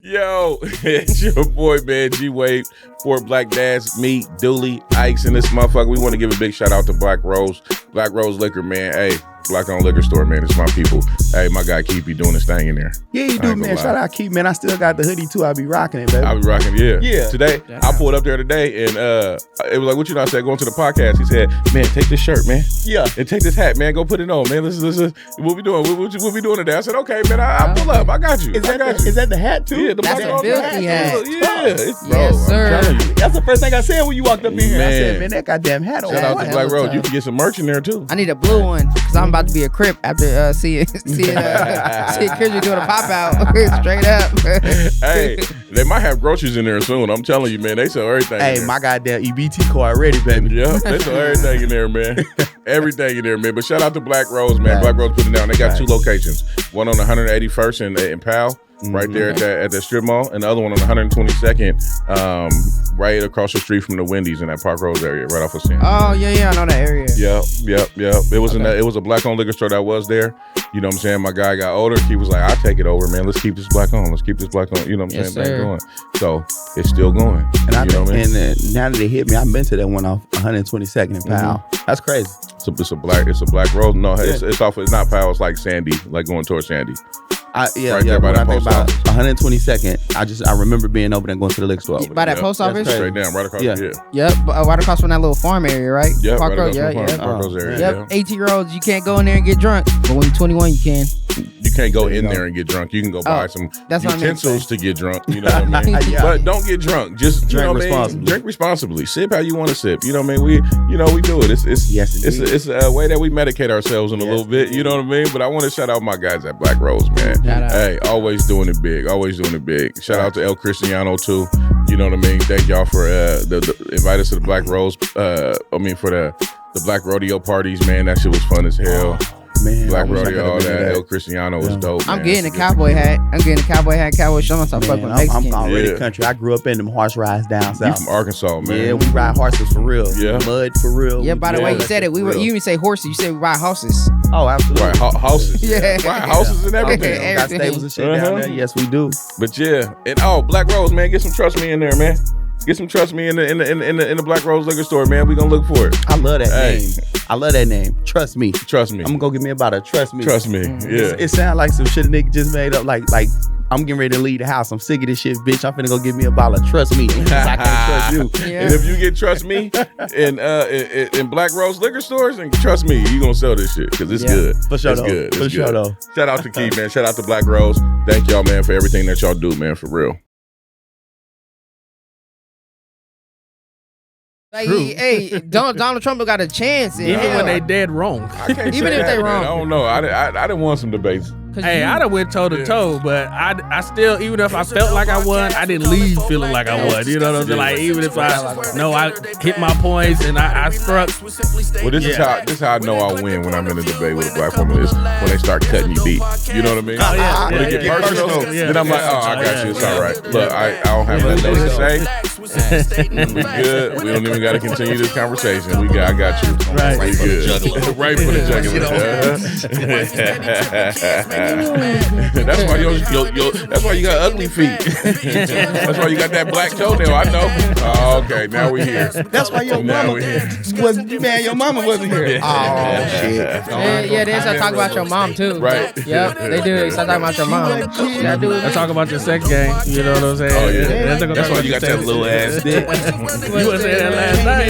Yo, it's your boy, man, G-Wade, for Black Dads, me, Dooley, Ikes, and this motherfucker. We want to give a big shout out to Black Rose Liquor, man. Hey, Black-owned liquor store, man. It's my people. Hey, my guy Keep doing his thing in there. Yeah, you do, man. Shout out Keep, man. I still got the hoodie, too. I be rocking it, baby. I be rocking, yeah. Yeah. Today, I pulled up there today, and it was like, what you know, I said, going to the podcast. He said, man, take this shirt, man. Yeah. And take this hat, man. Go put it on, man. Listen. What we doing? What we doing today? I said, okay, man, I'll pull up. I got you. Is that the hat, too? Yeah, the That's a filthy hat. Yeah. Yes, sir. I'm telling you. That's the first thing I said when you walked up in here. Man. I said, man, that goddamn hat on. Shout out to That Black was Rose. tough. You can get some merch in there, too. I need a blue one because I'm about to be a Crip after seeing Kendrick doing a pop out straight up. Hey, they might have groceries in there soon. I'm telling you, man, they sell everything. Hey, in there. my goddamn EBT card ready, baby. Yeah, they sell everything in there, man. Everything in there, man. But shout out to Black Rose, man. Right. Black Rose put it down. They got two locations. One on 181st in Powell, right there at the strip mall, and the other one on 122nd, right across the street from the Wendy's in that Park Rose area, right off of San. Oh yeah, I know that area. Yep. It was a black-owned liquor store that was there. You know what I'm saying? My guy got older. He was like, I'll take it over, man. Let's keep this black on. Let's keep this black on. You know what I'm Yes, saying? sir. Back going. So it's still going. And you know what I mean? now that they hit me, I've been to that one off 122nd in Powell. That's crazy. It's a black rose. No, it's off. It's not Powell. It's like Sandy, like going towards Sandy. Right there by When that I think post about office. 122nd, I remember being over there going to the liquor store. Over By there. that post office. Straight down, right across. Yeah. Yeah. Yep, right across from that little farm area, right? Yeah, Park right Road. across from Yeah. Park Rose area. Yep. 18-year-olds, you can't go in there and get drunk, but when you're 21, you can. You can't go in there and get drunk. You can go buy some that's what I meant to utensils to get drunk. You know what I mean? Yeah. But don't get drunk. Just Drink responsibly. responsibly. Drink responsibly. Sip how you want to sip. You know what I mean? We do it. It's a way that we medicate ourselves in a little bit. You know what I mean? But I want to shout out my guys at Black Rose, man. Shout out. Hey, always doing it big. Always doing it big. Shout out to El Cristiano too. You know what I mean? Thank y'all for invite us to the Black Rose. For the Black Rodeo parties, man. That shit was fun as hell. Man, Black I wish I Rodeo, all could've been that. there. El Cristiano was dope. I'm man. getting a cowboy hat. Cowboy shirt on top of Man, Mexican. I'm already Yeah. country. I grew up in them horse rides down You south. from Arkansas, man. Yeah, we ride horses for real. Yeah. Mud for real. Yeah, by the way you said it, you even say horses. You said we ride horses. Oh, absolutely. Right, houses. Yeah. Right, houses and everything. Okay. Got stables and shit down Uh-huh. there. Yes, we do. But yeah, and Black Rose, man, get some Trust Me in there, man. Get some Trust Me in the Black Rose liquor store, man. We gonna look for it. I love that Hey. name. I love that name. Trust me. Trust me. I'm gonna go get me about a trust me. Trust me. Yeah. It sounds like some shit a nigga just made up. Like I'm getting ready to leave the house. I'm sick of this shit, bitch. I'm finna go get me a bottle of Trust Me. 'Cause I can't trust you. Yeah. And if you get Trust Me in Black Rose liquor stores, and trust me, you gonna sell this shit because it's good. For sure, It's though. good. For It's sure, good. though. Shout out to Keith, man. Shout out to Black Rose. Thank y'all, man, for everything that y'all do, man. For real. Like, hey, Donald Trump got a chance. Even when they dead wrong. I can't Even say if that, they man. wrong. I don't know. I didn't want some debates. Hey, I done went toe to toe, but I still, even if I felt like I won, I didn't leave feeling like I won. You know what I'm saying? Like, even if I hit my points and I struck. Well, this is how I know I win when I'm in a debate with a black woman is when they start cutting you deep. You know what I mean? Oh, yeah, When they get personal, then I'm like, oh, I got you. It's all right. Look, I don't have nothing else to say. We good. We don't even got to continue this conversation. I got you. Right. We good. Right for the jugular. That's why that's why you got ugly feet. That's why you got that black toenail. I know. Oh, okay, now we here. That's why your Now mama we here. wasn't. Man, your mama wasn't here. Oh shit. Yeah, they start talking about your mom too. Right. Yep, they do. They start talking about your mom. Yeah, do Let's talk about your sex game. You know what I'm saying? Oh, yeah. Let's talk That's about why you your got that sex. little ass dick. You was saying that last night.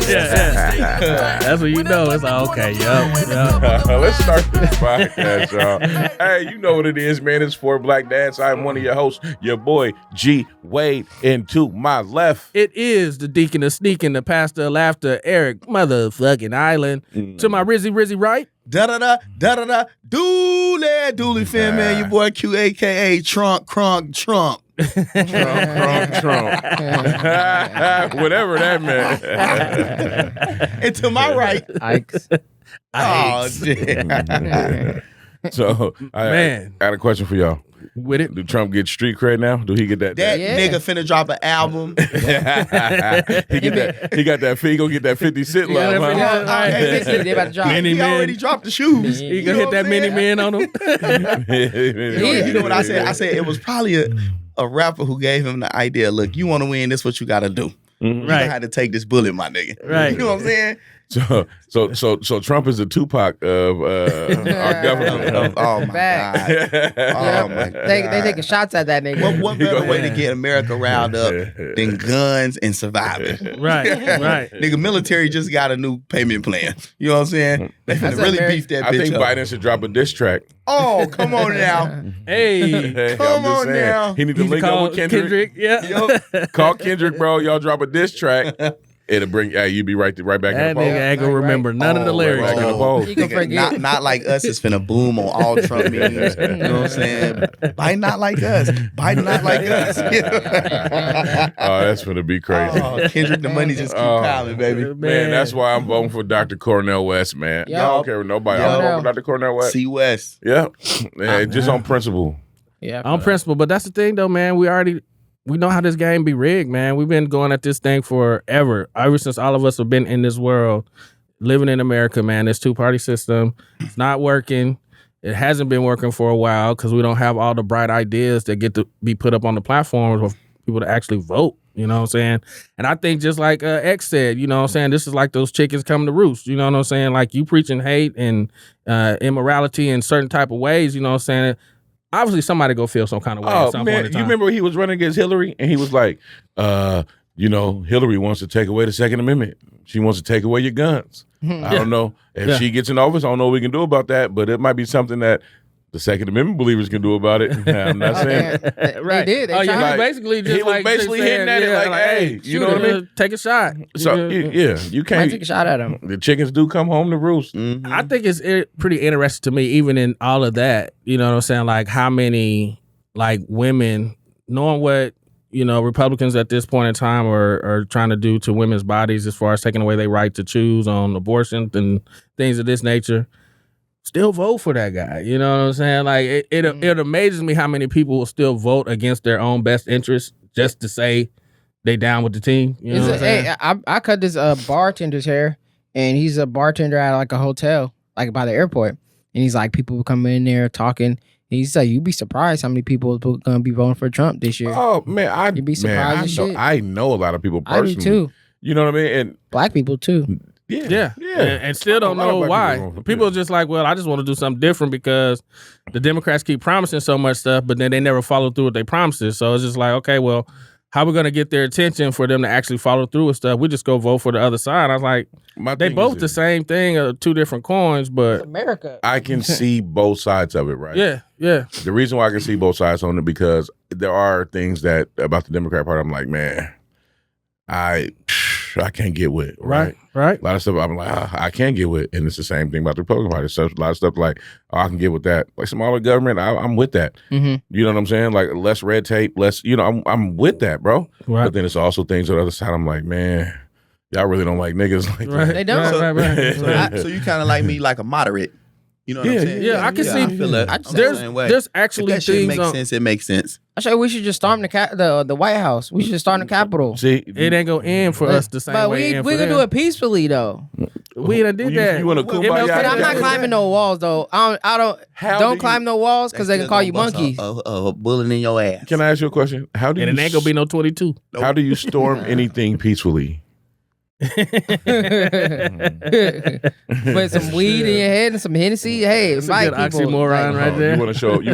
Yeah. That's when you know it's like, okay, yup. Let's start this podcast, y'all. Hey, you know what it is, man. It's For Black Dads. I'm one of your hosts, your boy G Wade. And to my left, It is the deacon of sneaking, the pastor of laughter, Eric motherfucking Island. To my Rizzy right. Da-da-da, da-da-da, Dooley fan, man. Your boy Q, a.k.a. Trump. Trump. Whatever that meant. And to my right, Ikes. oh, shit. So, I Man. got a question for y'all. with it. Do Trump get street cred now? Do he get that? That Yeah. nigga finna drop an album. He got that fee. He gonna get that 50 Cent love. that 50 huh? Cent. Right. Basically, they about to drop. Many He men. already dropped the shoes. He gonna hit that mini man on him. You know what I said? I said it was probably a rapper who gave him the idea. Look, you want to win? This what you got to do. You know Right. how to take this bullet, my nigga. Right. You know what I'm saying? So Trump is the Tupac of our government. Oh my Fact. god. Oh my god. They taking shots at that nigga. What better way to get America riled up than guns and surviving? Right. Right. Nigga, military just got a new payment plan. You know what I'm saying? They finna That's really a very- beef that I bitch think up. Biden should drop a diss track. Oh, come on now. Hey. Come I'm just on saying. now. He need to He's link up called with Kendrick. Yeah. Call Kendrick, bro. Y'all drop a diss track. It'll bring. Hey, you be right back That in the nigga poll. ain't gonna Right. remember none of the Oh, lyrics. right back in the though. poll. You can Nigga, forget. not like us is finna boom on all Trump memes. You know what I'm saying? Biden not like us. Biden not like us. Oh, that's gonna be crazy. Oh, Kendrick, the money just keep Oh. piling, baby. Man, that's why I'm voting for Dr. Cornel West, man. Yup. I don't care what nobody. I'm Yup. voting for Dr. Cornel West. C West. Yeah. Just on principle. Yeah. On principle, but that's the thing though, man. We know how this game be rigged, man. We've been going at this thing forever. Ever since all of us have been in this world, living in America, man. This two-party system, it's not working. It hasn't been working for a while because we don't have all the bright ideas that get to be put up on the platforms for people to actually vote. You know what I'm saying? And I think just like X said, you know what I'm saying, this is like those chickens coming to roost. You know what I'm saying? Like you preaching hate and immorality in certain type of ways, you know what I'm saying? Obviously, somebody go feel some kind of way at Oh some man, point in you time. remember he was running against Hillary and he was like, Hillary wants to take away the Second Amendment. She wants to take away your guns. I don't know if she gets in office. I don't know what we can do about that, but it might be something that the Second Amendment believers can do about it. I'm not saying. Right. They did. They Oh, tried. yeah, Like, he he was basically hitting at it like, hey, you know what I mean? Take a shot. So you Might can't. take a shot at him. The chickens do come home to roost. I think it's pretty interesting to me, even in all of that, you know what I'm saying? Like how many like women, knowing what, you know, Republicans at this point in time are trying to do to women's bodies as far as taking away their right to choose on abortion and things of this nature, still vote for that guy. You know what I'm saying? Like it amazes me how many people will still vote against their own best interests just to say they down with the team. You know what I'm saying? Hey, I cut this bartender's hair, and he's a bartender at like a hotel, like by the airport. And he's like, people will come in there talking. And he's like, you'd be surprised how many people are gonna be voting for Trump this year. Oh man, You'd be surprised as shit. I know a lot of people I personally. do too. You know what I mean? And Black people too. yeah. And still don't A lot of know black why. people. People are just like, well, I just want to do something different because the Democrats keep promising so much stuff, but then they never follow through with their promises. So it's just like, okay, well, how are we going to get their attention for them to actually follow through with stuff? We just go vote for the other side. I was like, My they thing both is the same thing, two different coins, but America. I can see both sides of it, right? yeah. The reason why I can see both sides on it because there are things that about the Democrat Party I'm like, man, I can't get with, right? Right. A lot of stuff I'm like, I can't get with, and it's the same thing about the Republican Party. So a lot of stuff like, I can get with that. Like smaller government, I'm with that. Mm-hmm. You know what I'm saying? Like less red tape, less. You know, I'm with that, bro. Right. But then it's also things on the other side. I'm like, man, y'all really don't like niggas like Right. that. They don't. Right. So you kind of like me, like a moderate. You know what I'm saying? yeah, I can see- I feel that. I I'm just- the same way. There's If actually that shit things makes on, sense, it makes sense. I say we should just storm the White House. We should just storm the Capitol. See, it ain't gonna end for us the same But way. we it we end can for do them. it peacefully though. We done did that. You want to But kumbaya? I'm not climbing no walls though. I don't How don't do you- climb no walls because they can call you monkeys. A bullet in your ass. Can I ask you a question? How do And you it ain't gonna be no 22. How do you storm anything peacefully? Put some weed in your head and some Hennessy. Hey, That's a invite good people. oxymoron right there. You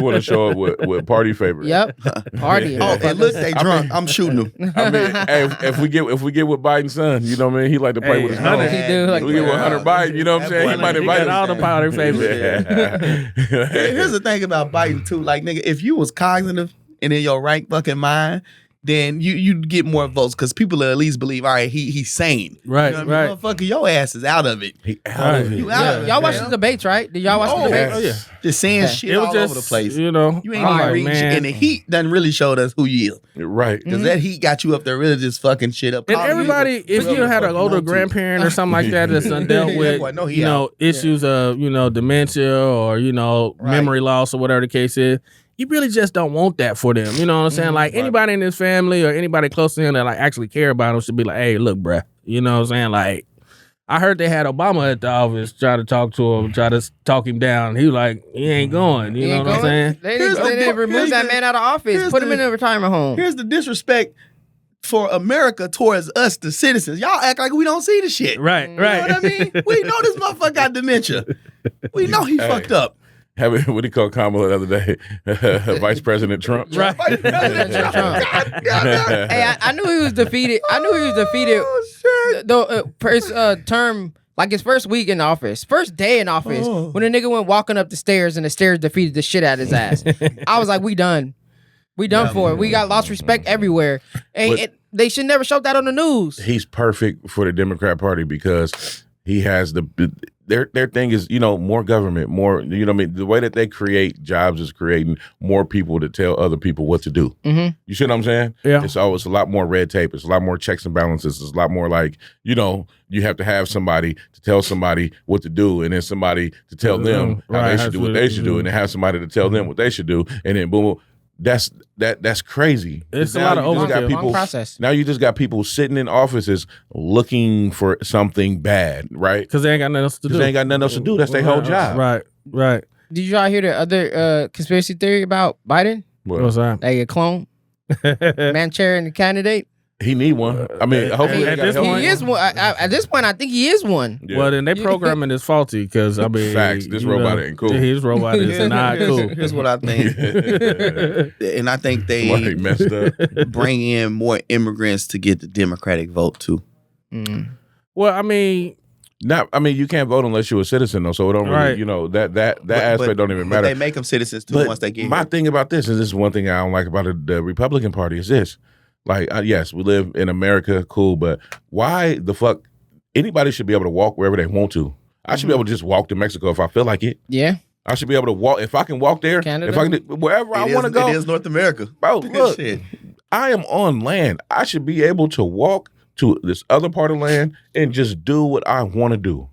want to show up with party favorites. Yep. Party. Oh, and look, they drunk. I'm shooting them. I mean, hey, if we get with Biden's son, you know what I mean? He like to play with his Hunter, nose. he do like We get with that. Hunter Biden, you know what I'm saying? He might He invite got all us. the powder favorites. Here's the thing about Biden too. Like, nigga, if you was cognitive and in your right fucking mind, then you'd get more votes because people will at least believe, all right, he's sane. Right, You know what I mean? right. Motherfucker, your ass is out of it. He out of it. You out of it. Y'all watched man. the debates, right? Did y'all watch the Oh, debates? Oh yeah. Just saying shit It was all just over the place. You know, You ain't I'm even like, reading shit. man. And the heat done really showed us who you is. Right. Because that heat got you up there really just fucking shit up. And Calling you everybody, if whatever you had the an fuck you older want to. grandparent or something like that that's done dealt That with, boy know he you know, out. issues of, you know, dementia or, you know, Right. memory loss or whatever the case is, you really just don't want that for them. You know what I'm saying? Like anybody in his family or anybody close to him that like actually care about him should be like, hey, look, bruh. You know what I'm saying? Like, I heard they had Obama at the office try to talk to him, try to talk him down. He was like, he ain't going. You know what I'm saying? They didn't remove that man out of office. Put him in a retirement home. Here's the disrespect for America towards us, the citizens. Y'all act like we don't see the shit. Right. You know what I mean? We know this motherfucker got dementia. We know he fucked up. What do you call Kamala the other day? Vice President Trump. Right. Vice President Trump. God damn it. Hey, I knew he was defeated. I knew he was defeated. First term, like his first week in office, first day in office, when the nigga went walking up the stairs and the stairs defeated the shit out of his ass. I was like, we done. We done for it. We got lost respect everywhere. And they should never show that on the news. He's perfect for the Democrat Party because he has their thing is, more government, more, what I mean? The way that they create jobs is creating more people to tell other people what to do. Mm-hmm. You see what I'm saying? Yeah. It's a lot more red tape. It's a lot more checks and balances. It's a lot more like, you have to have somebody to tell somebody what to do and then somebody to tell them how they should do what they should do and then have somebody to tell them what they should do and then boom. That's crazy. It's a lot of long process. Now you just got people sitting in offices looking for something bad, right? Because they ain't got nothing else to do. They ain't got nothing else to do. That's their whole job. Right. Did y'all hear the other conspiracy theory about Biden? What's that? Like a clone? Manchurian candidate? He need one. I mean, hopefully at this point, he is one. At this point, I think he is one. Yeah. Well, then they programming is faulty because I mean, facts. This robot ain't cool. His robot is not cool. Here's what I think. And I think Somebody they messed up. bring in more immigrants to get the Democratic vote too. Well, I mean, you can't vote unless you're a citizen though, so it don't really, that aspect don't even But matter. they make them citizens too But once they get my here. thing about this is one thing I don't like about the Republican Party is this. Like, yes, we live in America, cool, but why the fuck anybody should be able to walk wherever they want to? I should be able to just walk to Mexico if I feel like it. Yeah. I should be able to walk if I can walk there. Canada? If I can, wherever I want to go. It is North America. Bro, look, Shit. I am on land. I should be able to walk to this other part of land and just do what I want to do.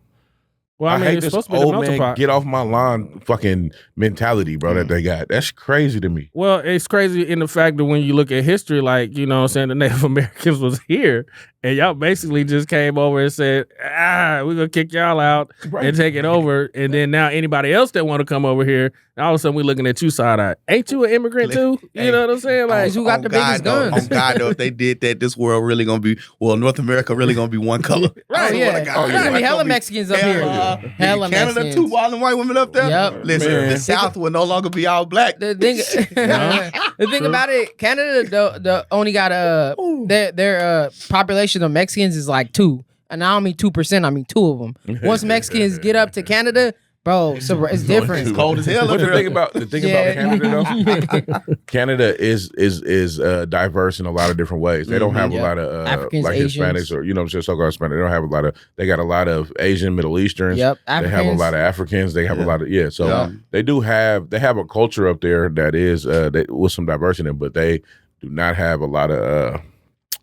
Well, I mean, hate it's this supposed to be the old melting man pot. get off my lawn fucking mentality, bro, that they got. That's crazy to me. Well, it's crazy in the fact that when you look at history, like, you know what I'm saying, the Native Americans was here and y'all basically just came over and said, we're going to kick y'all out and take it over. And then now anybody else that want to come over here, all of a sudden we looking at you side-eye. Ain't you an immigrant too? You know what I'm saying? Like, who got the biggest guns? On God, though, if they did that, this world really going to be, North America really going to be one color. Right, yeah. God, There's going to be hella Mexicans up here. Hella Canada, Mexicans. too, all them white women up there. Yep. Listen, Man. the South will no longer be all black. The thing about it, Canada the only got their population of Mexicans is like 2, and I don't mean 2%. I mean 2 of them. Once Mexicans get up to Canada, bro, so it's different. It's cold as hell. But up the there. thing about Canada though, Canada is diverse in a lot of different ways. They don't have a lot of Africans, like Asians. Hispanics or just so-called Hispanic. They don't have a lot of. They got a lot of Asian, Middle Easterns. Yep, They have a Africans. lot of Africans. They have a lot of So they do have a culture up there that is with some diversity in it, but they do not have a lot of.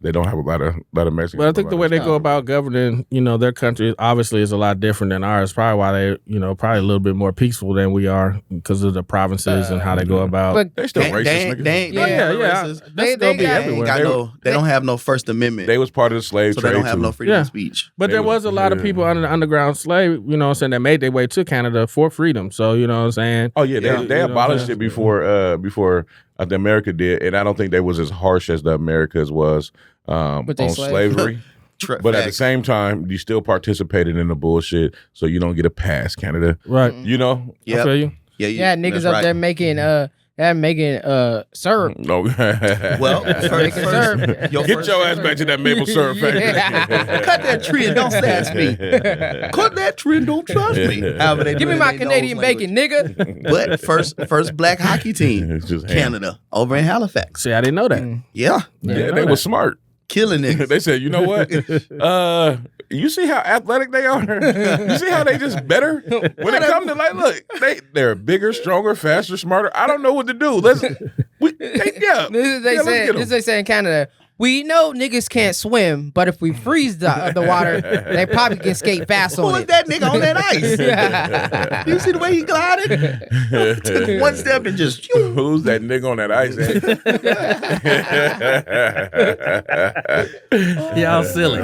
They don't have a lot of Mexicans. but I think the way they go about governing, their country obviously is a lot different than ours. Probably why they, probably a little bit more peaceful than we are because of the provinces and how they go about. But they still racist. They niggas. ain't That's They gonna be got- everywhere. They don't have no First Amendment. They was part of the slave so trade they don't have too. no freedom Yeah. of speech. But there was a lot of people under the underground slave, that made their way to Canada for freedom. So, you know what I'm saying? Oh yeah, they You know abolished what I'm it before the America did, and I don't think they was as harsh as the Americas was on But they slavery. But at the same time, you still participated in the bullshit, so you don't get a pass, Canada. Right. You know? I feel you. yeah, niggas up there making syrup. No. Well, Get your ass back to that maple syrup factory. cut that tree and don't sass me. Cut that tree and don't trust me. However they Give do me it my in their Canadian nose bacon, language. nigga. But first black hockey team, It's just ham. Canada, over in Halifax. See, I didn't know that. Yeah, Yeah, they were smart. killing niggas. They said, you know what? You see how athletic they are? You see how they just better? When it comes to look, they're bigger, stronger, faster, smarter. I don't know what to do. Yeah. This is they Yeah, let's say. get 'em. This is they say in Canada. We know niggas can't swim, but if we freeze the water, they probably can skate fast Who on is it. that nigga on that ice? You see the way he glided? Took one step and just. Who's that nigga on that ice? Y'all silly.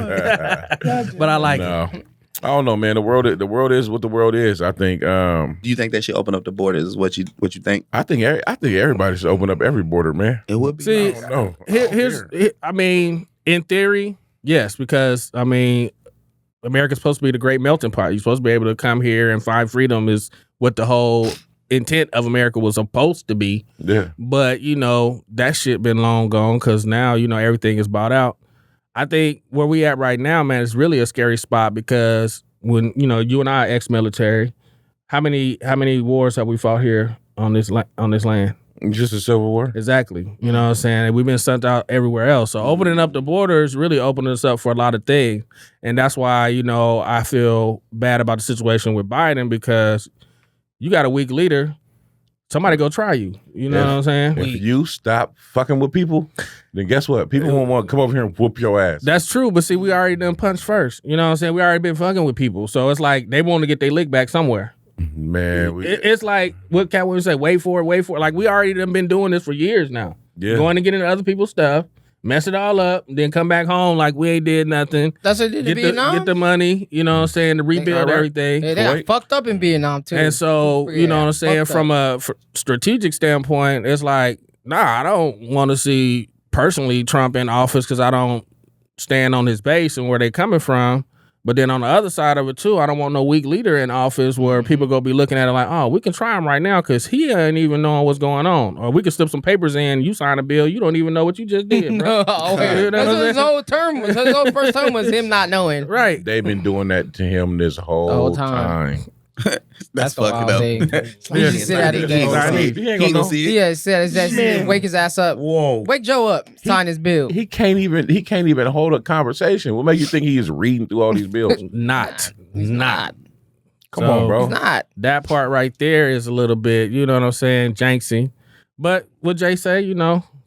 But I like it. No. I don't know, man. The world is what the world is. I think. Do you think that should open up the borders? Is what you think? I think everybody should open up every border, man. It would be. See, nice. No. I mean, in theory, yes, because I mean, America's supposed to be the great melting pot. You're supposed to be able to come here and find freedom is what the whole intent of America was supposed to be. Yeah. But, that shit been long gone because now, everything is bought out. I think where we at right now, man, is really a scary spot because when, you and I are ex-military, how many wars have we fought here on this land? Just a civil war. Exactly. You know what I'm saying? We've been sent out everywhere else. So opening up the borders really opened us up for a lot of things. And that's why, I feel bad about the situation with Biden because you got a weak leader. Somebody go try you. You know what I'm saying? If you stop fucking with people, then guess what? People won't want to come over here and whoop your ass. That's true. But see, we already done punched first. You know what I'm saying? We already been fucking with people. So it's like they want to get their lick back somewhere. Man, It's like, what Cat would say, wait for it. Like, we already done been doing this for years now. Yeah. Going to get into other people's stuff, mess it all up, then come back home like we ain't did nothing. That's what they did in Vietnam. Get the money, you know what I'm saying, to rebuild everything. Yeah, they got fucked up in Vietnam too. And so, you know what I'm saying, from a strategic standpoint, it's like, I don't want to see personally Trump in office because I don't stand on his base and where they coming from. But then on the other side of it too, I don't want no weak leader in office where people go be looking at it like, oh, we can try him right now because he ain't even knowing what's going on. Or we can slip some papers in, you sign a bill, you don't even know what you just did, bro. That's his whole term. His whole first term was him not knowing. Right. They've been doing that to him this whole time. That's the fucking wild up. thing. He just sit at the game. He ain't gonna see it. Yeah, said wake his ass up. Whoa. Wake Joe up. Sign his bill. He can't even hold a conversation. What makes you think he is reading through all these bills? Not. Come on, bro. He's not. That part right there is a little bit, you know what I'm saying, janksy. But what Jay say,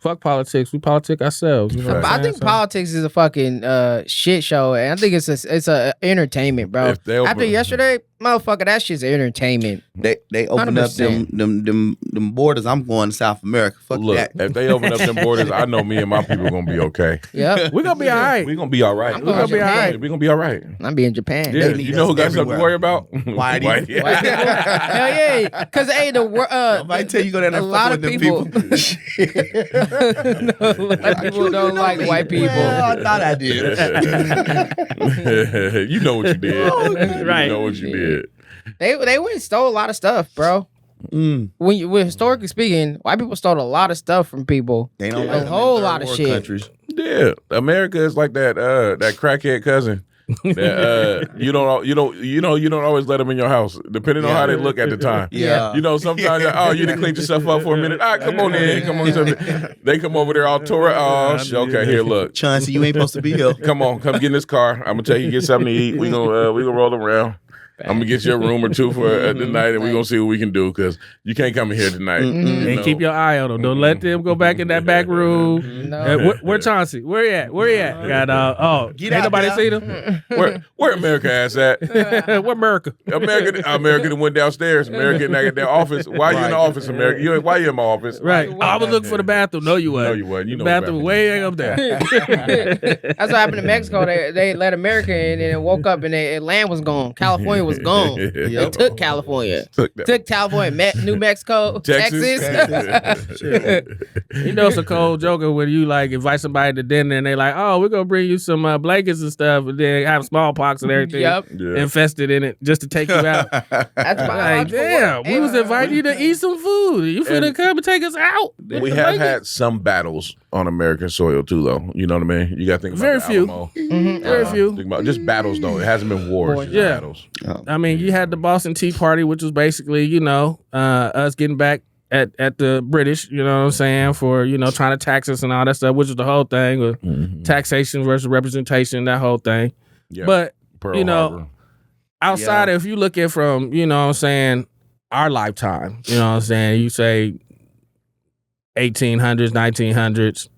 fuck politics. We politic ourselves. You know what I I'm think saying? politics is a fucking shit show, and I think it's a entertainment, bro. If they open- After yesterday, motherfucker, that shit's entertainment. They opened up 100%. them borders. I'm going to South America. Fuck Look, that. if they open up them borders, I know me and my people gonna be okay. Yep, We're going to be all right. We're gonna be all right. I'm going to Japan. We're gonna be all right. I'm being Japan. Yeah, need you know who us got something to everywhere. worry about? Whitey. White people. Hell yeah, because hey, I tell you go down there a lot of fucking people, with them people. a lot of people don't like white people. Well, I thought I did. You know what you did. Right. You know what you did. They went and stole a lot of stuff, bro. When historically speaking, white people stole a lot of stuff from people. They don't A like them in whole third lot of world shit. countries. Yeah, America is like that crackhead cousin. That, you don't always let them in your house, depending on how they look at the time. Yeah. Sometimes you done cleaned yourself up for a minute. Come on in, come on. They come over there all tore up. Oh, okay, here, look. Chauncey, you ain't supposed to be here. Come on, come get in this car. I'm gonna tell you get something to eat. We gonna roll around. I'm gonna get you a room or two for the night, and we're gonna see what we can do because you can't come in here tonight. And keep your eye on them. Don't let them go back in that back room. No. Where Chauncey? Where he at? Where he at? Got Get ain't out nobody there. seen him? Where America ass at? Where America? America that went downstairs. America in their office. Why you in the office, America? Why you in my office? Right. I was looking for the bathroom. No, you wasn't. No, you wasn't. You know the the bathroom bathroom. way up there. That's what happened in Mexico. They let America in and then woke up and their land was gone. California was gone. They took California. Took California, New Mexico, Texas. You know, it's a cold joker when you like invite somebody to dinner and they like, oh, we're gonna bring you some blankets and stuff, and then have smallpox and everything Yep. infested in it just to take you out. That's Like, damn, we was inviting you to eat some food. You finna come and take us out. We have had some battles on American soil too, though. You know what I mean? You got to think about Very the few. Alamo. Very few. Think about just battles, though. It hasn't been wars. Just Yeah. battles. I mean, you had the Boston Tea Party, which was basically, us getting back at the British, you know what I'm saying, for, trying to tax us and all that stuff, which is the whole thing with taxation versus representation, that whole thing. Yeah. But, Pearl Harbor. outside, if you look at from, our lifetime, you know what I'm saying, you say 1800s, 1900s.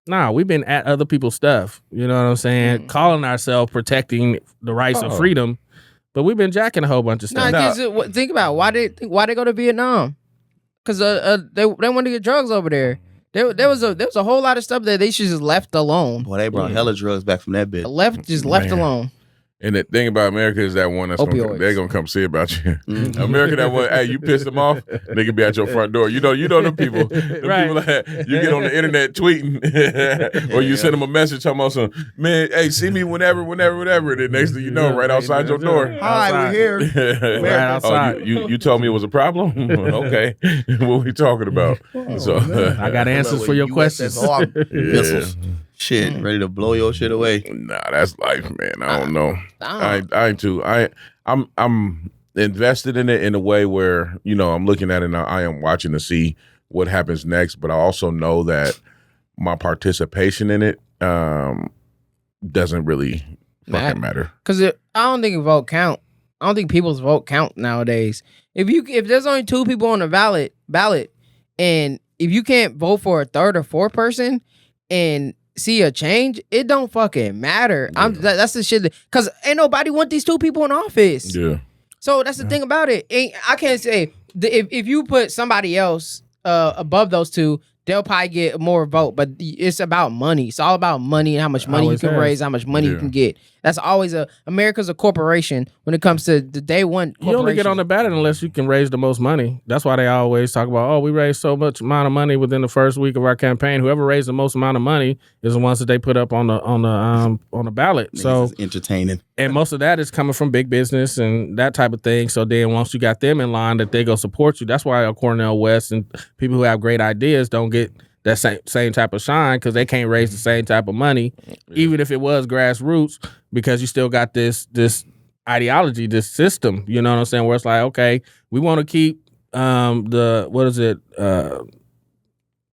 Nah, we've been at other people's stuff. You know what I'm saying? Calling ourselves protecting the rights of freedom, but we've been jacking a whole bunch of stuff. Think about it. Why they go to Vietnam? Because they wanted to get drugs over there. There was a whole lot of stuff that they should just left alone. Boy, they brought hella drugs back from that bit. Left alone. And the thing about America is that one that's they're gonna come see about you. America, that one, hey, you piss them off, they can be at your front door. You know them people. Right. People that you get on the internet tweeting, or you send them a message talking about some, man, hey, see me whenever. The next thing you know, right outside your door. Hi, we're here. Right outside. Oh, you told me it was a problem? Okay. What we talking about? So I got answers for your questions. Missiles. Shit, ready to blow your shit away. Nah, that's life, man. I don't know. I ain't too. I'm invested in it in a way where, I'm looking at it and I am watching to see what happens next, but I also know that my participation in it doesn't really fucking matter. Because I don't think a vote count. I don't think people's vote count nowadays. If there's only 2 people on the ballot, and if you can't vote for a third or fourth person and see a change, it don't fucking matter. Yeah. That's the shit. Because ain't nobody want these 2 people in office. Yeah. So that's the thing about it. I can't say if you put somebody else above those 2, they'll probably get more vote. But it's about money. It's all about money and how much money you can raise, how much money you can get. That's always America's a corporation when it comes to the day one corporation. You only get on the ballot unless you can raise the most money. That's why they always talk about, we raised so much amount of money within the first week of our campaign. Whoever raised the most amount of money is the ones that they put up on the ballot. So it's entertaining. And most of that is coming from big business and that type of thing. So then once you got them in line, that they go support you. That's why Cornel West and people who have great ideas don't get that same type of shine, because they can't raise the same type of money, even if it was grassroots, because you still got this ideology, this system, you know what I'm saying, where it's like, okay, we want to keep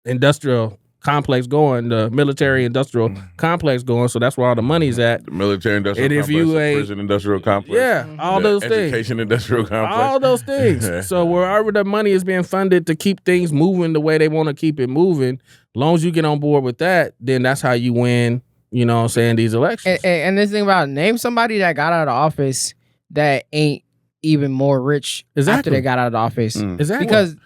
industrial complex going, the military industrial complex going, so that's where all the money's at. The military industrial complex, the prison industrial complex. Yeah, all those things. Education industrial complex. All those things. So wherever the money is being funded to keep things moving the way they want to keep it moving, as long as you get on board with that, then that's how you win, you know what I'm saying, these elections. And this thing about name somebody that got out of office that ain't even more rich after they got out of office. Exactly. Because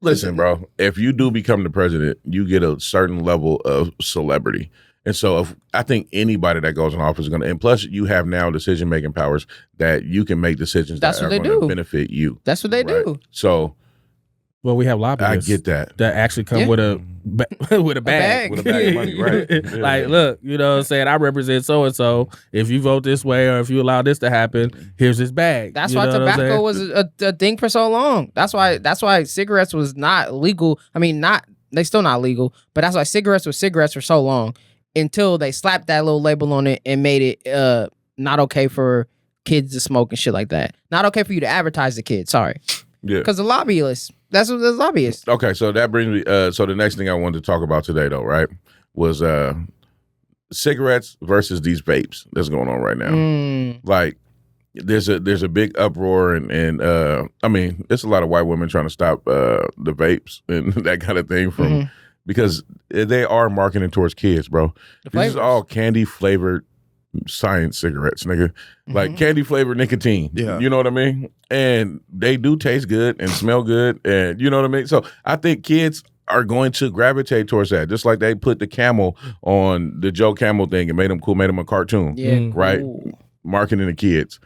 listen, bro, if you do become the president, you get a certain level of celebrity. And so I think anybody that goes in office is going to, and plus you have now decision-making powers that you can make decisions that are going to benefit you. That's what they do. So, well, we have lobbyists. I get that. That actually come with a bag. With a bag of money, right? Yeah. Like, look, you know what I'm saying? I represent so-and-so. If you vote this way or if you allow this to happen, here's this bag. That's why tobacco was a thing for so long. That's why cigarettes was not legal. I mean, they still not legal, but that's why cigarettes were cigarettes for so long until they slapped that little label on it and made it not okay for kids to smoke and shit like that. Not okay for you to advertise to kids. Sorry. Yeah. Because the lobbyists. That's what the lobbyists. Okay, so that brings me. So the next thing I wanted to talk about today, though, right, was cigarettes versus these vapes that's going on right now. Like, there's a big uproar, and I mean, there's a lot of white women trying to stop the vapes and that kind of thing from because they are marketing towards kids, bro. This is all candy flavored science cigarettes, nigga. Like candy flavored nicotine. Yeah. You know what I mean? And they do taste good and smell good, and you know what I mean? So I think kids are going to gravitate towards that. Just like they put the camel on the Joe Camel thing and made them cool, made them a cartoon. Yeah. Right? Cool. Marketing to kids.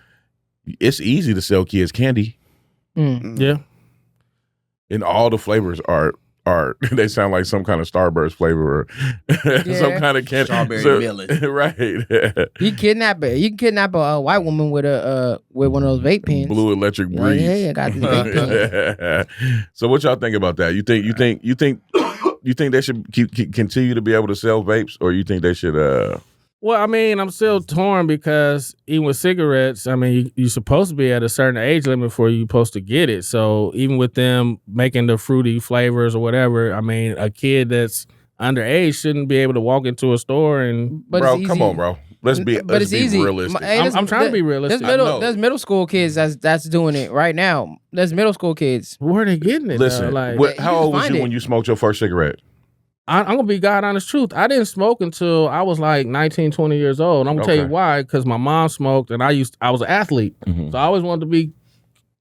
It's easy to sell kids candy. Yeah. And all the flavors are they sound like some kind of Starburst flavor or some kind of candy. Strawberry village. Right. You can kidnap a white woman with one of those vape pens. Blue electric breeze. Yeah, I got these vape pens. So what y'all think about that? You think they should continue to be able to sell vapes, or you think they should Well, I mean, I'm still torn because even with cigarettes, I mean, you're supposed to be at a certain age limit before you're supposed to get it. So even with them making the fruity flavors or whatever, I mean, a kid that's underage shouldn't be able to walk into a store and... Bro, come on, bro. Let's be realistic. I'm trying to be realistic. There's middle school kids that's doing it right now. There's middle school kids. Where are they getting it? Listen, how old was you when you smoked your first cigarette? I'm going to be God honest truth. I didn't smoke until I was like 19, 20 years old. I'm going to tell you why, because my mom smoked and I was an athlete. Mm-hmm. So I always wanted to be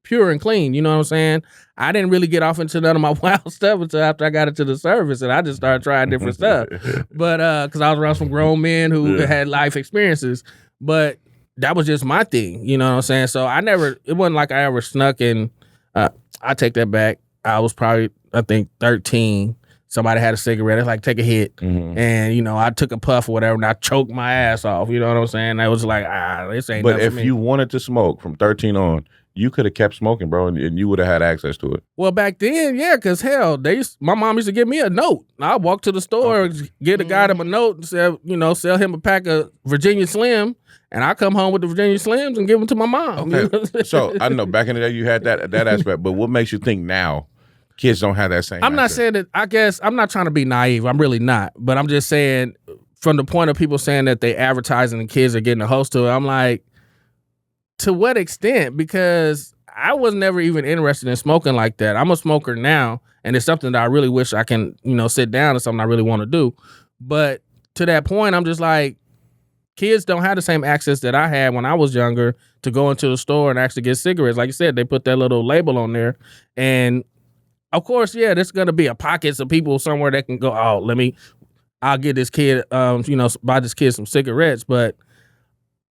pure and clean. You know what I'm saying? I didn't really get off into none of my wild stuff until after I got into the service and I just started trying different stuff. But because I was around some grown men who had life experiences. But that was just my thing. You know what I'm saying? So it wasn't like I ever snuck and I take that back. I was probably, I think, 13. Somebody had a cigarette. It's like, take a hit. Mm-hmm. And, I took a puff or whatever, and I choked my ass off. You know what I'm saying? I was like, this ain't nothing for me. But if you wanted to smoke from 13 on, you could have kept smoking, bro, and you would have had access to it. Well, back then, yeah, because, hell, my mom used to give me a note. I'd walk to the store, get a guy them a note, and sell him a pack of Virginia Slim, and I come home with the Virginia Slims and give them to my mom. Okay. So, I know, back in the day, you had that aspect, but what makes you think now kids don't have that same I'm not saying that, I guess, I'm not trying to be naive. I'm really not. But I'm just saying, from the point of people saying that they advertising and kids are getting a host to it, I'm like, to what extent? Because I was never even interested in smoking like that. I'm a smoker now, and it's something that I really wish I can, sit down and something I really want to do. But to that point, I'm just like, kids don't have the same access that I had when I was younger to go into the store and actually get cigarettes. Like you said, they put that little label on there, and of course, yeah, there's going to be a pockets of people somewhere that can go, I'll get this kid, buy this kid some cigarettes. But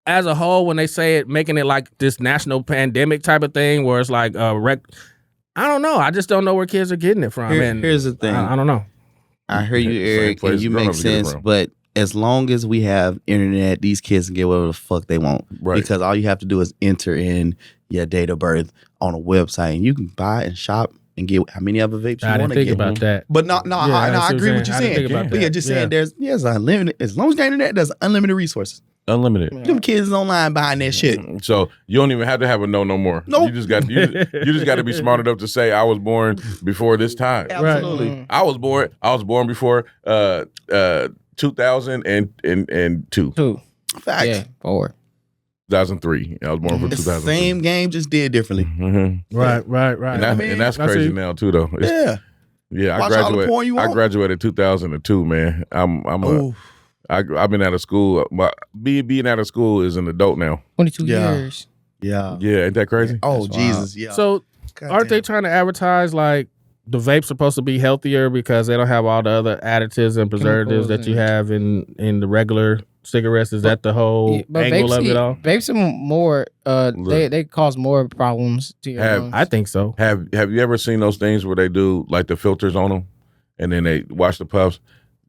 as a whole, when they say it, making it like this national pandemic type of thing where it's like, I don't know. I just don't know where kids are getting it from. Here's the thing. I don't know. I hear you, Eric, and you make sense. But as long as we have internet, these kids can get whatever the fuck they want. Right. Because all you have to do is enter in your date of birth on a website, and you can buy and shop and get how many other vapes you want to get. I didn't think about that. But I agree with what you're saying. But yeah, just saying there's unlimited. As long as you got internet, there's unlimited resources. Unlimited. Them kids is online buying that shit. So you don't even have to have a no more. Nope. You just got to be smart enough to say I was born before this time. Absolutely. Right. I was born before 2002. Facts. Yeah, forward. 2003. I was born for 2003. Same game, just did differently. Mm-hmm. Right. And that's crazy now too, though. Yeah. I graduated 2002, man. I've been out of school. Being out of school is an adult now. 22 years. Yeah. Yeah, ain't that crazy? Oh, Jesus. Yeah. So aren't they trying to advertise like the vape's supposed to be healthier because they don't have all the other additives and preservatives that you have in the regular cigarettes? Is that the whole angle of it all? Vapes are more, they cause more problems to your lungs. I think so. Have you ever seen those things where they do like the filters on them and then they wash the puffs?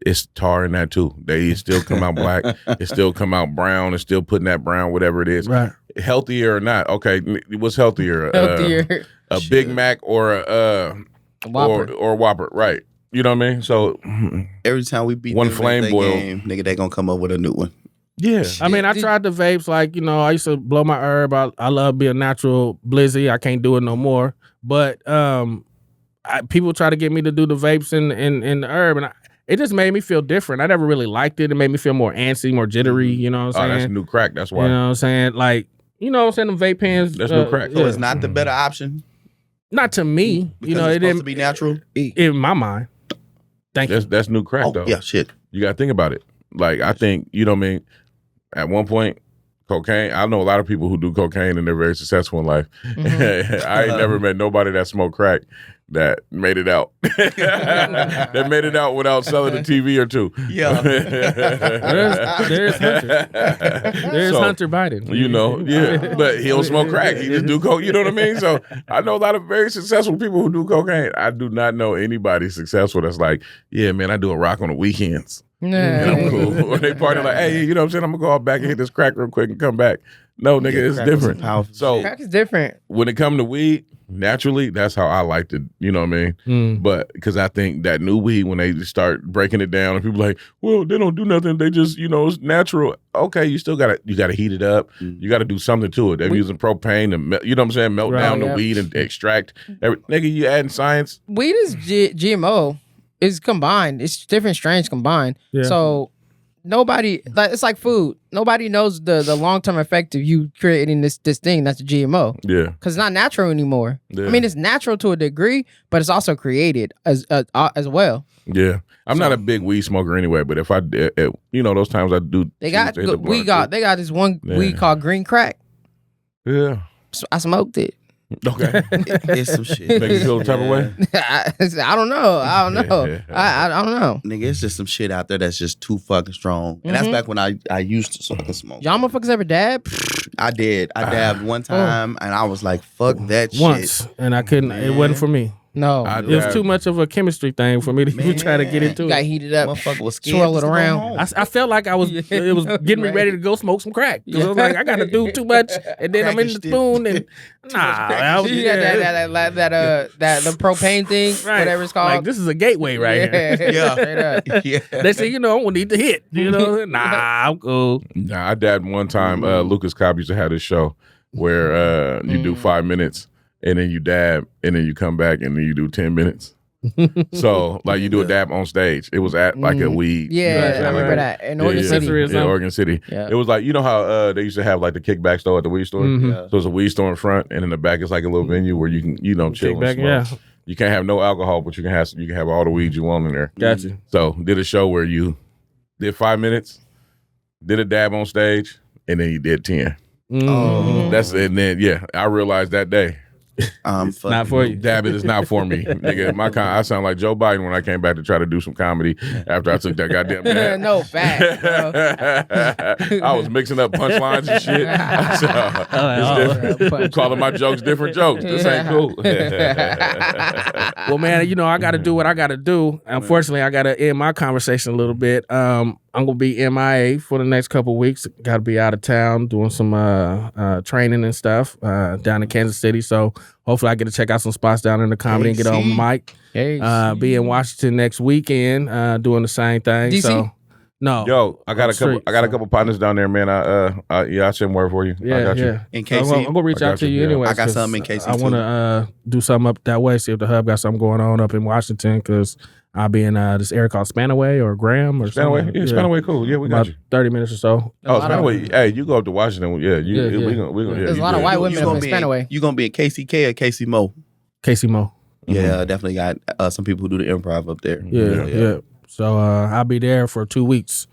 It's tar in that too. They still come out black. It still come out brown. It's still putting that brown, whatever it is. Right. Healthier or not? Okay, what's healthier? Healthier. A Big Mac or a Whopper. or Whopper, right? You know what I mean? So every time we beat one them flame at that boil, game, nigga, they gonna come up with a new one. Yeah. I mean, I tried the vapes. Like, I used to blow my herb. I love being natural blizzy. I can't do it no more. But people try to get me to do the vapes in the herb, and it just made me feel different. I never really liked it. It made me feel more antsy, more jittery. You know what I'm saying? Oh, that's new crack. That's why. You know what I'm saying? Like, them vape pens. That's new crack. So it's not the better option? Not to me. Because it's supposed to be natural? In my mind. Thank you. That's new crack, though. Yeah, shit. You got to think about it. Like, I think, you know what I mean? At one point, cocaine, I know a lot of people who do cocaine and they're very successful in life. Mm-hmm. I ain't never met nobody that smoked crack that made it out. That made it out without selling a TV or two. Yeah. There's Hunter. There's Hunter Biden. Yeah. But he don't smoke crack. He just do coke. You know what I mean? So I know a lot of very successful people who do cocaine. I do not know anybody successful that's like, yeah, man, I do a rock on the weekends. Nah. And I'm cool. Or they party like, hey, you know what I'm saying? I'm going to go out back and hit this crack real quick and come back. No, nigga, it's different. So crack is different. When it come to weed, naturally, that's how I liked it. You know what I mean? But because I think that new weed, when they start breaking it down, and people like, well, they don't do nothing. They just, it's natural. Okay, you still gotta heat it up. You gotta do something to it. They're using propane to, you know what I'm saying, melt down the weed and extract. Nigga, you adding science. Weed is GMO. It's combined. It's different strains combined. Yeah. So nobody, like, it's like food. Nobody knows the long-term effect of you creating this thing that's a GMO. Yeah. Because it's not natural anymore. Yeah. I mean, it's natural to a degree, but it's also created as well. Yeah. I'm not a big weed smoker anyway, but if I did, those times I do. They got this one weed called green crack. Yeah. So I smoked it. Okay. It's some shit. Make you feel the type of way? I don't know. I don't know. Nigga, it's just some shit out there that's just too fucking strong. And that's back when I used to fucking smoke. Y'all motherfuckers ever dab? I did. I dabbed one time and I was like, fuck that shit. Once. And I couldn't. Man. It wasn't for me. No. It was too much of a chemistry thing for me to even try to get into you it. Got heated up. Motherfucker was scared. Swirl it around. I felt like it was getting me ready to go smoke some crack. I was like, I got to do too much. And then I'm in the spoon and the propane thing, right. Whatever it's called. Like, this is a gateway right here. Yeah. They say, I'm going to need to hit. Nah, I'm cool. Nah, I dabbed one time. Lucas Cobb used to have this show where you do 5 minutes. And then you dab, and then you come back, and then you do 10 minutes. So, like, you do a dab on stage. It was at, like, a weed. Yeah, I remember that. In Oregon City. Yeah, Oregon City. Yeah. It was like, you know how they used to have, like, the kickback store at the weed store? Mm-hmm. Yeah. So it's a weed store in front, and in the back is, like, a little venue where you can, chill and smoke. Yeah. You can't have no alcohol, but you can have all the weed you want in there. Gotcha. So, did a show where you did 5 minutes, did a dab on stage, and then you did 10. And then, I realized that day. It's not for you. Dabbing is not for me, nigga. I sound like Joe Biden when I came back to try to do some comedy after I took that goddamn dab. No facts, bro. I was mixing up punchlines and shit. It's different. Calling my jokes different jokes. This ain't cool. Well, man, I got to do what I got to do. Unfortunately, I got to end my conversation a little bit. I'm gonna be MIA for the next couple of weeks. Got to be out of town doing some training and stuff down in Kansas City. So hopefully I get to check out some spots down in the comedy and get on the mic. Be in Washington next weekend doing the same thing. DC? So no, yo, I got a couple partners down there, man. I send word for you. Yeah, I got you. In KC, I'm gonna reach out to you anyway. I got something in KC. I want to do something up that way. See if the hub got something going on up in Washington because I'll be in this area called Spanaway or Graham or something. Yeah, Spanaway, cool. Yeah, we got you. 30 minutes or so. Oh, Spanaway. Hey, you go up to Washington. Yeah, we gonna. There's a lot of white women in Spanaway. You gonna be in KCK or KC Mo? KC Mo. Yeah, definitely got some people who do the improv up there. Yeah. So I'll be there for 2 weeks.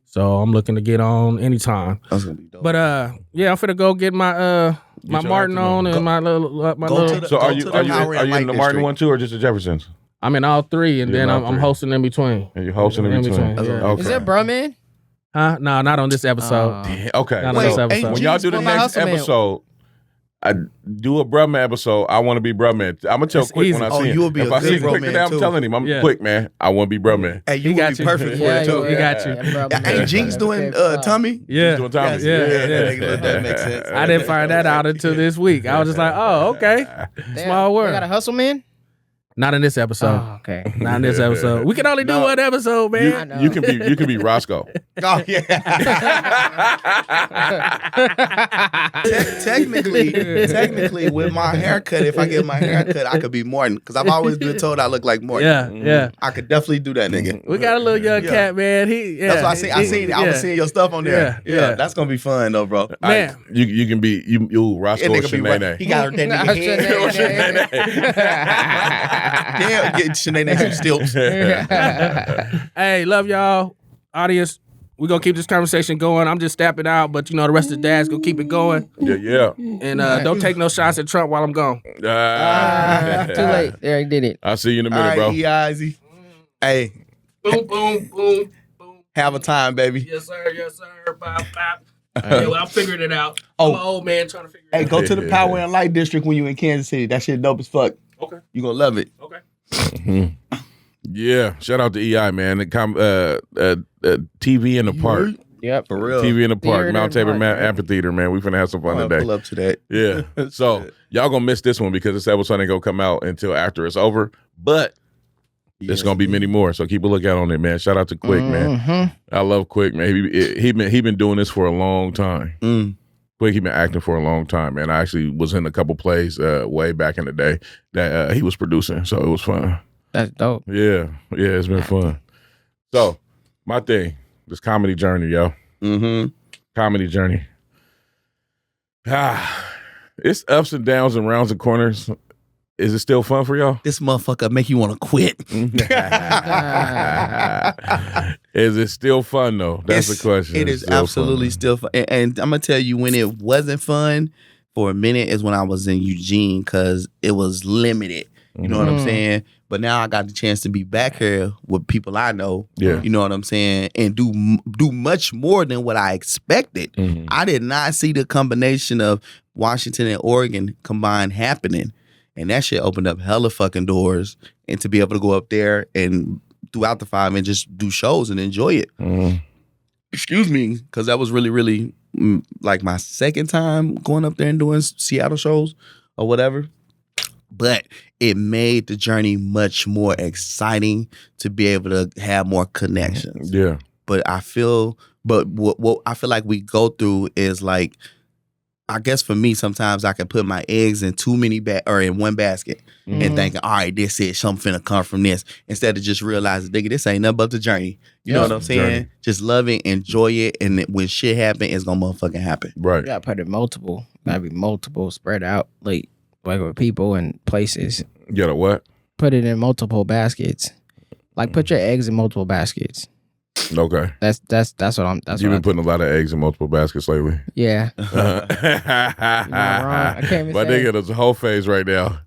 So I'm looking to get on anytime. That's gonna be dope. But I'm finna go get my Martin on and my little. So are you in the Martin one too, or just the Jeffersons? I'm in all three, and then I'm hosting in between. And you're hosting in between. Yeah. Okay. Is it Bruh Man? Huh? No, not on this episode. Okay. Not on this episode. When y'all do the next episode, I do a Bruh Man episode. I want to be Bruh Man. I'm gonna tell Quick when I see him. You will be if I see Quick today, I'm telling him, I'm Quick, man. I want to be Bruh Man. Hey, you got be perfect for it too. He got you. Ain't Jinx doing Tommy? Yeah, doing Tommy. Yeah. That makes sense. I didn't find that out until this week. I was just like, oh, okay. Small world. They got a hustle man? Not in this episode. Oh, okay. Not in this episode. We can only do one episode, man. You can be Roscoe. Oh yeah. Technically, with my haircut, if I get my haircut, I could be Morton because I've always been told I look like Morton. Yeah. I could definitely do that, nigga. We got a little young cat, man. That's what I seen. I was seeing your stuff on there. Yeah. That's gonna be fun though, bro. Man, you can be you Roscoe or Shanae. He got that nigga head. Damn, get Shanae some stilts. Hey, love y'all, audience. We're gonna keep this conversation going. I'm just stepping out, but the rest of the dads gonna keep it going. Yeah. And don't take no shots at Trump while I'm gone. Too late. There, he did it. I'll see you in a minute, bro. Easy. Hey. Boom. Have a time, baby. Yes, sir. Bop. Yeah, well, I'm figuring it out. I'm an old man trying to figure it out. Hey, go to the Power and Light District when you in Kansas City. That shit dope as fuck. Okay. You gonna love it. Okay. Yeah, shout out to EI, man. TV in the park. Yep, for real. TV in the park, Theater Mount Tabor in the park, Amphitheater, man. We finna have some fun today. Pull up to that. Yeah. So y'all gonna miss this one because this episode ain't gonna come out until after it's over. But there's gonna be many more, so keep a lookout on it, man. Shout out to Quick, man. I love Quick, man. He been doing this for a long time. Quick, he been acting for a long time, man. I actually was in a couple plays way back in the day that he was producing, so it was fun. That's dope. Yeah, it's been fun. So my thing, This comedy journey, yo. Mm-hmm. Comedy journey. It's ups and downs and rounds and corners. Is it still fun for y'all? This motherfucker make you want to quit. Is it still fun though? That's the question. It is absolutely still fun. And I'm gonna tell you, when it wasn't fun for a minute is when I was in Eugene, because it was limited. You know what I'm saying? But now I got the chance to be back here with people I know. Yeah. You know what I'm saying? And do much more than what I expected. I did not see the combination of Washington and Oregon combined happening. And that shit opened up hella fucking doors. And to be able to go up there and throughout the 5 and just do shows and enjoy it. Excuse me, because that was really, really like my second time going up there and doing Seattle shows or whatever. But it made the journey much more exciting to be able to have more connections. Yeah. But I feel, what I feel like we go through is like, I guess for me, sometimes I can put my eggs in too many in one basket and thinking, all right, this is something finna come from this, instead of just realizing, nigga, this ain't nothing but the journey. You know what I'm saying? Journey. Just love it, enjoy it, and when shit happen, it's gonna motherfucking happen. Right. You gotta put it multiple. Gotta be multiple, spread out, like with people and places. You gotta what? Put it in multiple baskets. Like put your eggs in multiple baskets. Okay. That's what I'm. That's You've what been putting a lot of eggs in multiple baskets lately. Yeah. You're not wrong. I can't even My say nigga, there's a whole phase right now.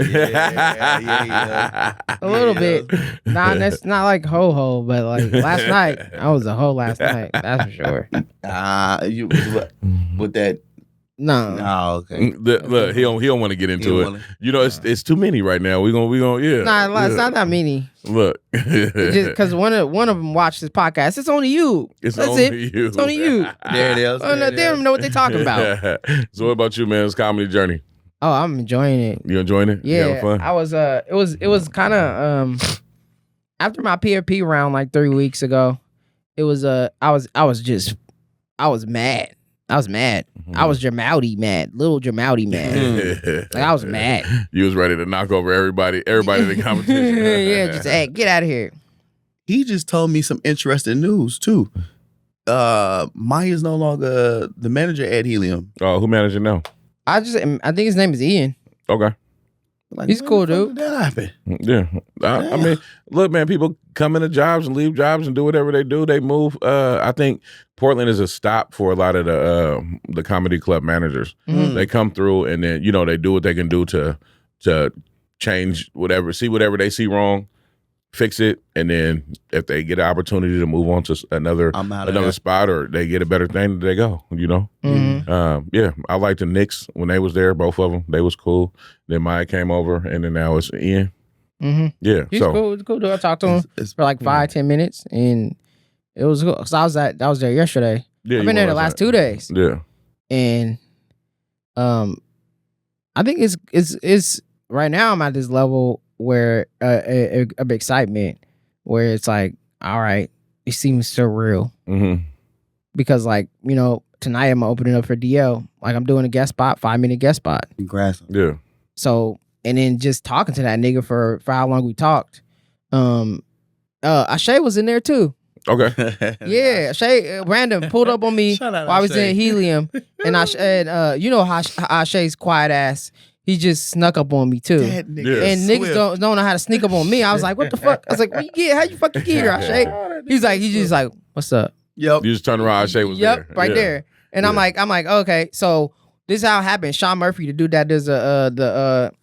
Yeah. A little bit. Nah, that's not like ho, but like last night, I was a hoe last night. That's for sure. You with that? No. No, okay. Look, he don't want to get into it. You know, it's too many right now. We gonna yeah. Nah, it's not that many. Look, Just because one of them watched this podcast. It's only you. it's That's only it. you. It's only you. There it is. Oh, no, they don't even know what they're talking about. So what about you, man? It's comedy journey. Oh, I'm enjoying it. You enjoying it? You Yeah, having fun? I was. It was kind of after my PRP round like 3 weeks ago. It was I was mad. I was mad. I was Jamouty mad, little Jamouty mad. Like I was mad. You was ready to knock over everybody in the competition. Yeah, just hey, get out of here. He just told me some interesting news too. Maya's no longer the manager at Helium. Oh, who managing now? I think his name is Ian. Okay. Like, He's cool, dude. Did that happen? Yeah. I mean, look, man, people come into jobs and leave jobs and do whatever they do. They move. I think Portland is a stop for a lot of the comedy club managers. They come through and then, they do what they can do to change whatever, see whatever they see wrong, fix it, and then if they get an opportunity to move on to another spot or they get a better thing, they go, Yeah, I liked the Knicks when they was there, both of them. They was cool. Then Maya came over, and then now it's Ian. Yeah, he's cool. It's cool. Dude. I talked to him for like 5-10 minutes, and it was cool. Cause I was there yesterday. Yeah, I've been there the last 2 days. Yeah, and I think it's right now. I'm at this level where of excitement, where it's like, all right, it seems surreal. Because like tonight I'm opening up for DL. Like I'm doing a guest spot, 5-minute guest spot. Congrats. Yeah. So and then just talking to that nigga for how long we talked. Ashay was in there too. Okay. Yeah, Ashay random pulled up on me while I was in Helium, and you know how Ashay's quiet ass. He just snuck up on me too. And niggas don't know how to sneak up on me. I was like, what the fuck? I was like, how you fucking get here, Ashay? He's just like, what's up? Yep. You just turned around, Ashay was there. Right there. And I'm like, okay, so this is how it happened. Sean Murphy, the dude that does the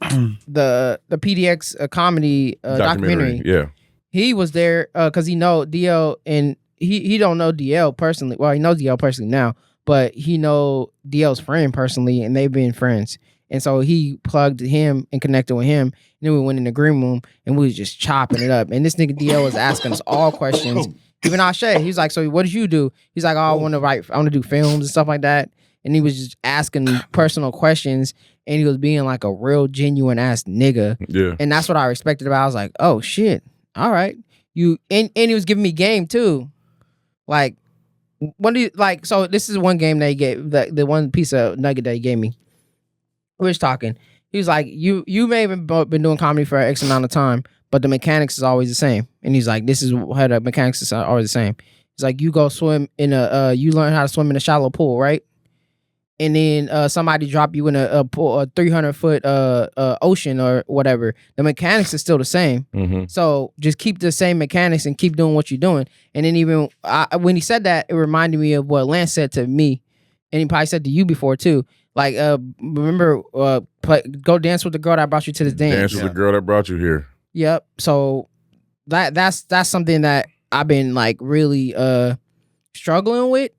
PDX comedy documentary. Yeah. He was there because he know DL, and he don't know DL personally. Well, he knows DL personally now, but he know DL's friend personally, and they've been friends. And so he plugged him and connected with him. And then we went in the green room and we was just chopping it up. And this nigga DL was asking us all questions. Even Ashay, he was like, so what did you do? He's like, oh, I want to do films and stuff like that. And he was just asking personal questions, and he was being like a real genuine ass nigga. Yeah. And that's what I respected about it. I was like, oh shit. All right. And he was giving me game too. Like, what do you like? So this is one game that he gave, the one piece of nugget that he gave me. We was talking. He was like, you may have been doing comedy for X amount of time, but the mechanics is always the same. And he's like, this is how the mechanics is always the same. It's like you go swim in you learn how to swim in a shallow pool, right? And then somebody drop you in a 300-foot ocean or whatever. The mechanics is still the same. Mm-hmm. So just keep the same mechanics and keep doing what you're doing. And then even when he said that, it reminded me of what Lance said to me, and he probably said to you before too. Like, remember, go dance with the girl that brought you to this dance. Dance with the girl that brought you here. Yep. So that's something that I've been like really struggling with.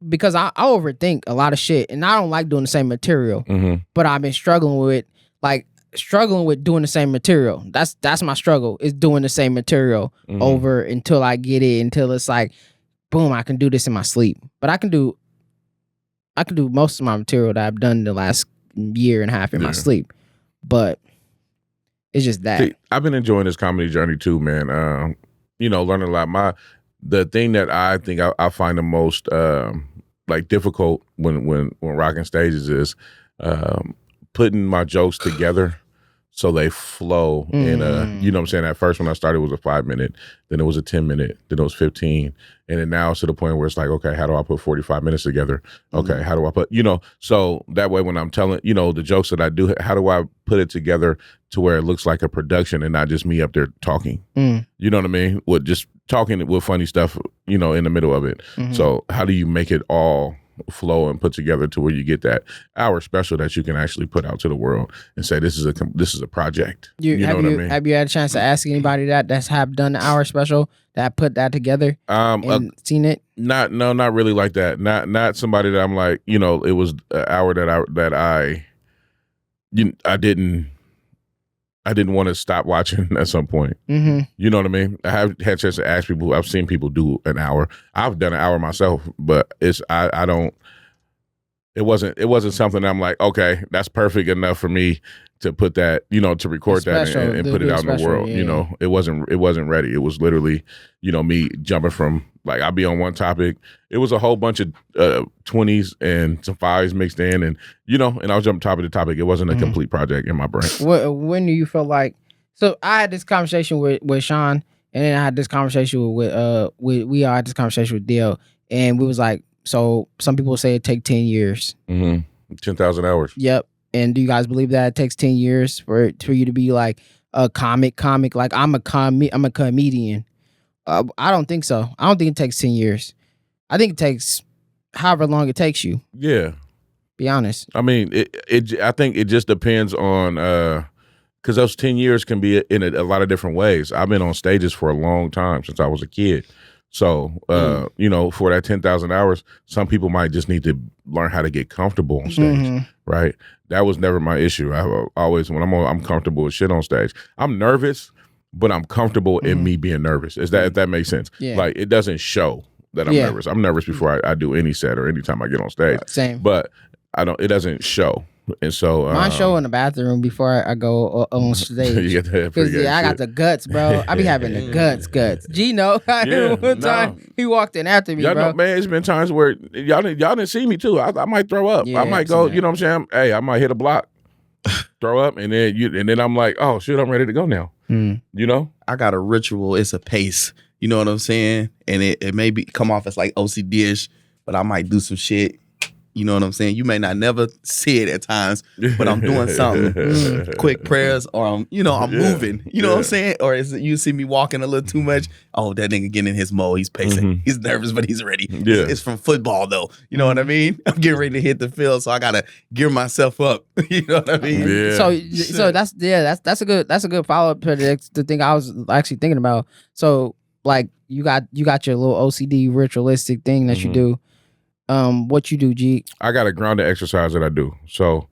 Because I overthink a lot of shit, and I don't like doing the same material. Mm-hmm. But I've been struggling with doing the same material. That's my struggle, is doing the same material over until I get it, until it's like, boom, I can do this in my sleep. But I can do most of my material that I've done the last year and a half in my sleep. But it's just that. See, I've been enjoying this comedy journey too, man. Learning a lot. The thing that I think I find the most like difficult when rocking stages is putting my jokes together so they flow. And you know what I'm saying? At first when I started, it was a 5-minute, then it was a 10-minute, then it was 15. And then now it's to the point where it's like, okay, how do I put 45 minutes together? Okay, how do I put, so that way when I'm telling, the jokes that I do, how do I put it together to where it looks like a production and not just me up there talking? You know what I mean? With just talking with funny stuff, in the middle of it. So how do you make it all flow and put together to where you get that hour special that you can actually put out to the world and say this is a project? You know what I mean? Have you had a chance to ask anybody that's have done the hour special that put that together and seen it? Not really like that. Not somebody that I'm like, it was an hour that I didn't want to stop watching at some point. You know what I mean? I have had a chance to ask people. I've seen people do an hour. I've done an hour myself, but it wasn't something that I'm like, okay, that's perfect enough for me to put that, to record that and put it out in the world. Yeah. It wasn't ready. It was literally, me jumping from, like, I'll be on one topic. It was a whole bunch of 20s and some 5s mixed in, and and I was jumping topic to topic. It wasn't a complete project in my brain. When do you feel like? So I had this conversation with Sean, and then I had this conversation with we all had this conversation with Dale, and we was like, so some people say it take 10 years. 10,000 hours. Yep. And do you guys believe that it takes 10 years for you to be like a comic? Like I'm a comedian. I don't think so. I don't think it takes 10 years. I think it takes however long it takes you. Yeah. Be honest. I mean, I think it just depends on, because those 10 years can be in a lot of different ways. I've been on stages for a long time, since I was a kid. So, for that 10,000 hours, some people might just need to learn how to get comfortable on stage, right? That was never my issue. I always, when I'm comfortable with shit on stage. I'm nervous, but I'm comfortable in me being nervous. If that makes sense? Yeah. Like, it doesn't show that I'm nervous. I'm nervous before I do any set or anytime I get on stage. Same. But it doesn't show. And so mine show in the bathroom before I go on stage. You get that because I got the guts, bro. I be having the guts. Gino, one time he walked in after me, y'all bro. know, man, it's been times where y'all didn't see me too. I might throw up. Yeah, I might go. You know what I'm saying? Hey, I might hit a block, throw up, and then I'm like, oh shit, I'm ready to go now. I got a ritual. It's a pace. You know what I'm saying? And it may come off as like OCD-ish, but I might do some shit. You know what I'm saying? You may not never see it at times, but I'm doing something. Quick prayers, or I'm moving. You know what I'm saying? Or is it you see me walking a little too much? Oh, that nigga getting in his mode. He's pacing. He's nervous, but he's ready. Yeah. It's from football though. You know what I mean? I'm getting ready to hit the field, so I gotta gear myself up. You know what I mean? Yeah. So that's a good follow up to the thing I was actually thinking about. So like you got your little OCD ritualistic thing that you do. What you do, G? I got a grounded exercise that I do. So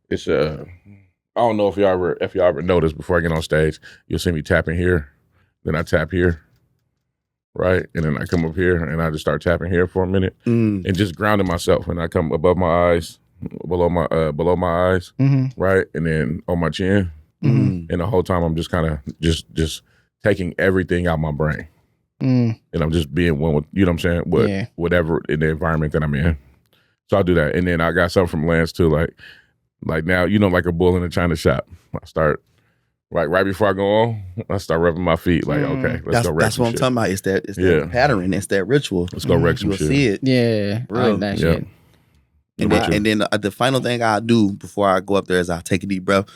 it's I don't know if y'all ever noticed, before I get on stage, you'll see me tapping here, then I tap here, right, and then I come up here and I just start tapping here for a minute and just grounding myself. And I come above my eyes, below my eyes, right, and then on my chin, and the whole time I'm just kind of just taking everything out my brain. And I'm just being one with, you know what I'm saying, with whatever in the environment that I'm in. So I'll do that. And then I got something from Lance too, like now, like a bull in a china shop. I start right before I go on, I start rubbing my feet. Like, okay, let's go wreck That's some what I'm shit. talking about. It's that pattern. It's that ritual. Let's go wreck some You'll shit. see it. Yeah, I like that shit. And then the final thing I do before I go up there is I take a deep breath,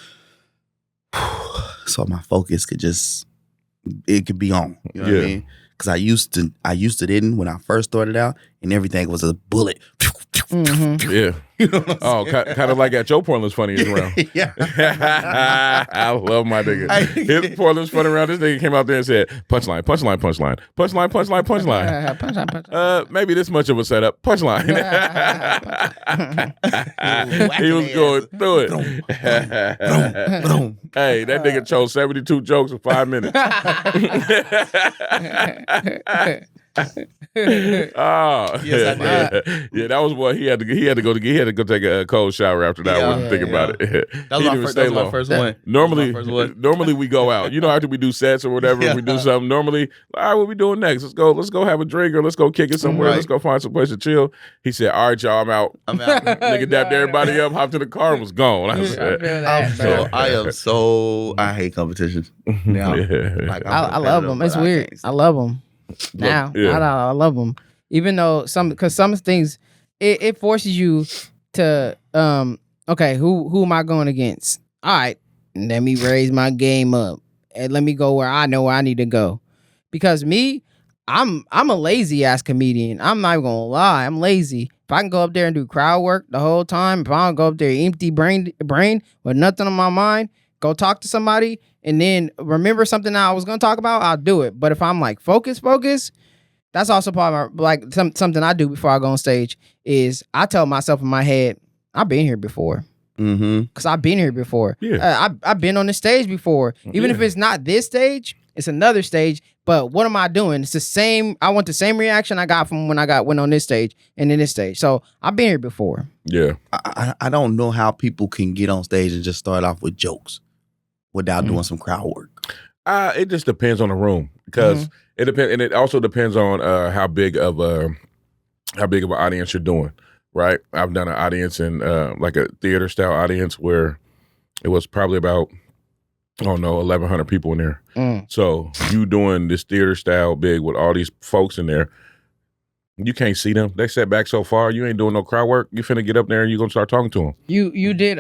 so my focus could be on. You know what I mean? Because I used to didn't when I first started out, and everything was a bullet. Yeah. You know what I'm saying? Kind of like at Joe Portland's funniest round. Yeah. I love my nigga. His Portland's funny round. This nigga came out there and said, punchline, punchline, punchline, punchline, punchline, punchline. Punchline. Maybe this much of a setup. Punchline. He was going through it. Hey, that nigga chose 72 jokes in 5 minutes. Oh yes, I did. Yeah, that was what he had to go take a cold shower after that one. Think about it. That was my first one. Normally we go out. You know, after we do sets or whatever, we do something. Normally, all right, what we doing next? Let's go have a drink or let's go kick it somewhere. Let's go find some place to chill. He said, all right, y'all, I'm out. Nigga dapped everybody up, hopped in the car, and was gone. I hate competitions. I love them. It's weird. I love them. Now, I love them. Even though some things, it forces you to, okay, who am I going against? All right, let me raise my game up and let me go where I know where I need to go. Because I'm a lazy ass comedian. I'm not even gonna lie. I'm lazy. If I can go up there and do crowd work the whole time, if I don't go up there empty brain with nothing on my mind, go talk to somebody, and then remember something I was gonna talk about, I'll do it. But if I'm like focus, that's also part of my, like something I do before I go on stage is I tell myself in my head, I've been here before. Because I've been here before. Yeah. I've been on the stage before. Even if it's not this stage, it's another stage. But what am I doing? It's the same. I want the same reaction I got from when I went on this stage and in this stage. So I've been here before. Yeah. I don't know how people can get on stage and just start off with jokes without doing some crowd work. It just depends on the room because it depends, and it also depends on how big of an audience you're doing. Right, I've done an audience in like a theater style audience where it was probably about 1,100 people in there. So you doing this theater style big with all these folks in there, you can't see them. They sat back so far. You ain't doing no crowd work. You finna get up there and you gonna start talking to them. You did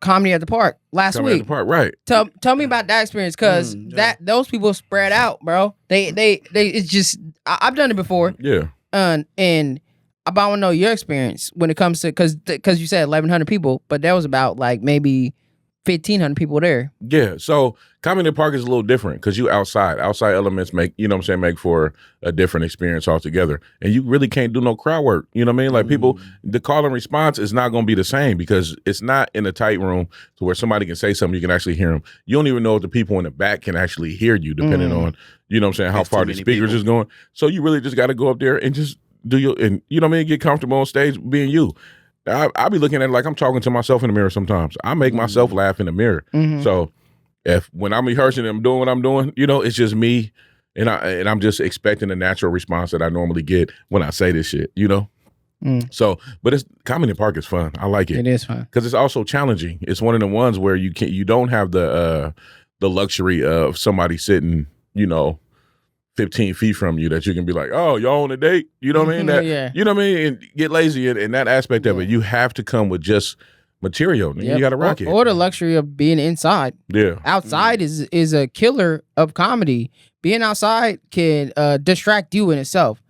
comedy at the park last week. At the park, right? Tell me about that experience because those people spread out, bro. They it's just I've done it before. Yeah, and. I want to know your experience when it comes to because you said 1,100 people, but there was about like maybe 1,500 people there. Yeah, so comedy in the park is a little different because you outside elements make make for a different experience altogether, and you really can't do no crowd work. You know what I mean? Like people, the call and response is not going to be the same because it's not in a tight room to where somebody can say something you can actually hear them. You don't even know if the people in the back can actually hear you, depending on how far the speakers is going. So you really just got to go up there and just get comfortable on stage being you. I be looking at it like I'm talking to myself in the mirror sometimes. I make myself laugh in the mirror. So when I'm rehearsing and I'm doing what I'm doing, it's just me and I'm just expecting the natural response that I normally get when I say this shit, So, but it's comedy in the park is fun. I like it. It is fun. Because it's also challenging. It's one of the ones where you don't have the luxury of somebody sitting, 15 feet from you that you can be like, oh, y'all on a date? You know what I mean? You know what I mean? And get lazy in that aspect of it. You have to come with just material. You got to rock it. Or the luxury of being inside. Yeah. Outside is a killer of comedy. Being outside can distract you in itself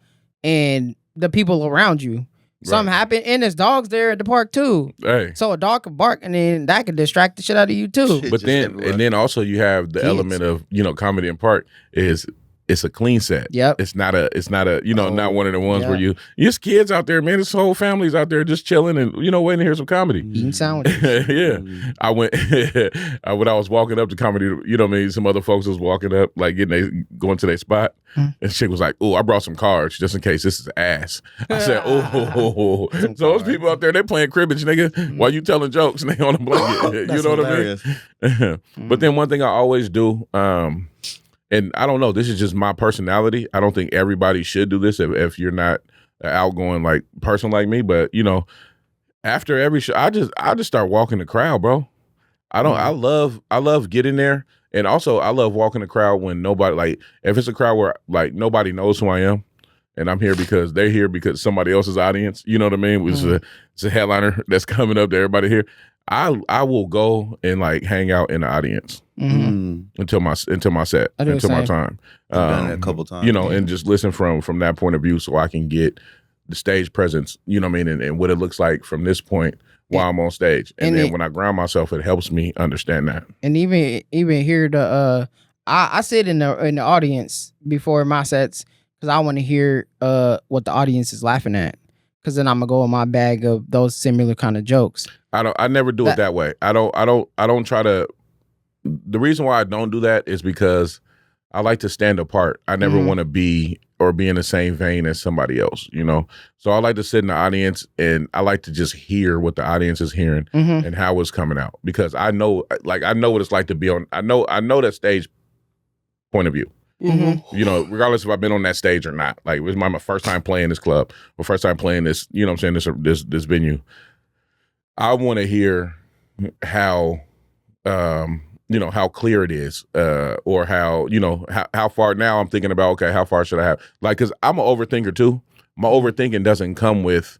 and the people around you. Something happened, and there's dogs there at the park too. Hey. So a dog can bark, and then that can distract the shit out of you too. But then also you have the element of comedy in park is it's a clean set. Yep. It's not a not one of the ones where there's kids out there, man. This whole family's out there just chilling and waiting to hear some comedy. Eating sandwiches. Yeah. I went when I was walking up to comedy, some other folks was walking up, like going to their spot. And chick was like, "Oh, I brought some cards just in case this is ass." I said, "Oh." So those people out there, they playing cribbage, nigga, while you telling jokes and they on the blanket. You know what I mean? But then one thing I always do, and I don't know, this is just my personality. I don't think everybody should do this if you're not an outgoing like person like me. But after every show, I just start walking the crowd, bro. I don't. I love getting there, and also I love walking the crowd when nobody, like, if it's a crowd where like nobody knows who I am, and I'm here because they're here because somebody else's audience. You know what I mean? It's a headliner that's coming up to everybody here. I will go and like hang out in the audience until my set, until my time. I've done it a couple times, and just listen from that point of view, so I can get the stage presence. You know what I mean, and what it looks like from this point while I'm on stage, and then when I ground myself, it helps me understand that. And even hear the I sit in the audience before my sets because I want to hear what the audience is laughing at, because then I'm gonna go in my bag of those similar kind of jokes. I never do it that way. I don't try to. The reason why I don't do that is because I like to stand apart. I never want to be in the same vein as somebody else, So I like to sit in the audience, and I like to just hear what the audience is hearing and how it's coming out, because I know what it's like to be on. I know that stage point of view. Regardless if I've been on that stage or not. Like, it was my first time playing this club, or first time playing this, this venue. I want to hear how, how clear it is, or how far. Now I'm thinking about, okay, how far should I have? Like, because I'm an overthinker too. My overthinking doesn't come with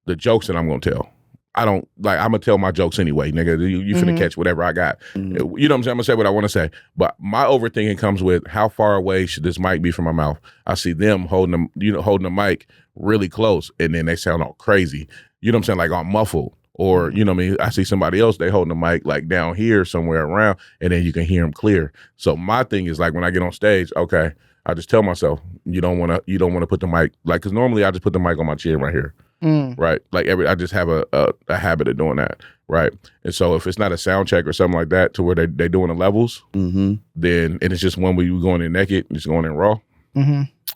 the jokes that I'm going to tell. I don't, like, I'm going to tell my jokes anyway, nigga. You finna catch whatever I got. You know what I'm saying? I'm going to say what I want to say. But my overthinking comes with, how far away should this mic be from my mouth? I see them holding the mic really close, and then they sound all crazy. You know what I'm saying? Like, all muffled. Or, I see somebody else, they holding the mic like down here somewhere around, and then you can hear them clear. So my thing is, like, when I get on stage, okay, I just tell myself, you don't want to put the mic, like, because normally I just put the mic on my chin right here. Right, like I just have a habit of doing that, right? And so if it's not a sound check or something like that, to where they doing the levels, then, and it's just when we going in naked, just going in raw.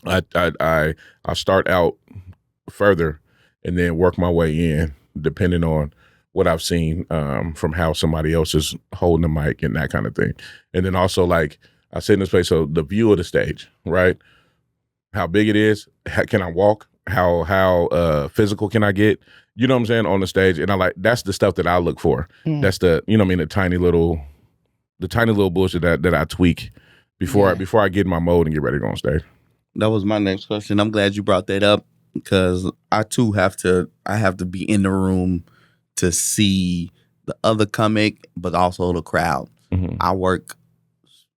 I start out further and then work my way in, depending on what I've seen from how somebody else is holding the mic and that kind of thing. And then also, like, I sit in this place, so the view of the stage, right? How big it is, can I walk? How physical can I get? You know what I'm saying, on the stage? And that's the stuff that I look for. That's the, the tiny little bullshit that I tweak before I get in my mode and get ready to go on stage. That was my next question. I'm glad you brought that up, because I too have to be in the room to see the other comic, but also the crowd. I work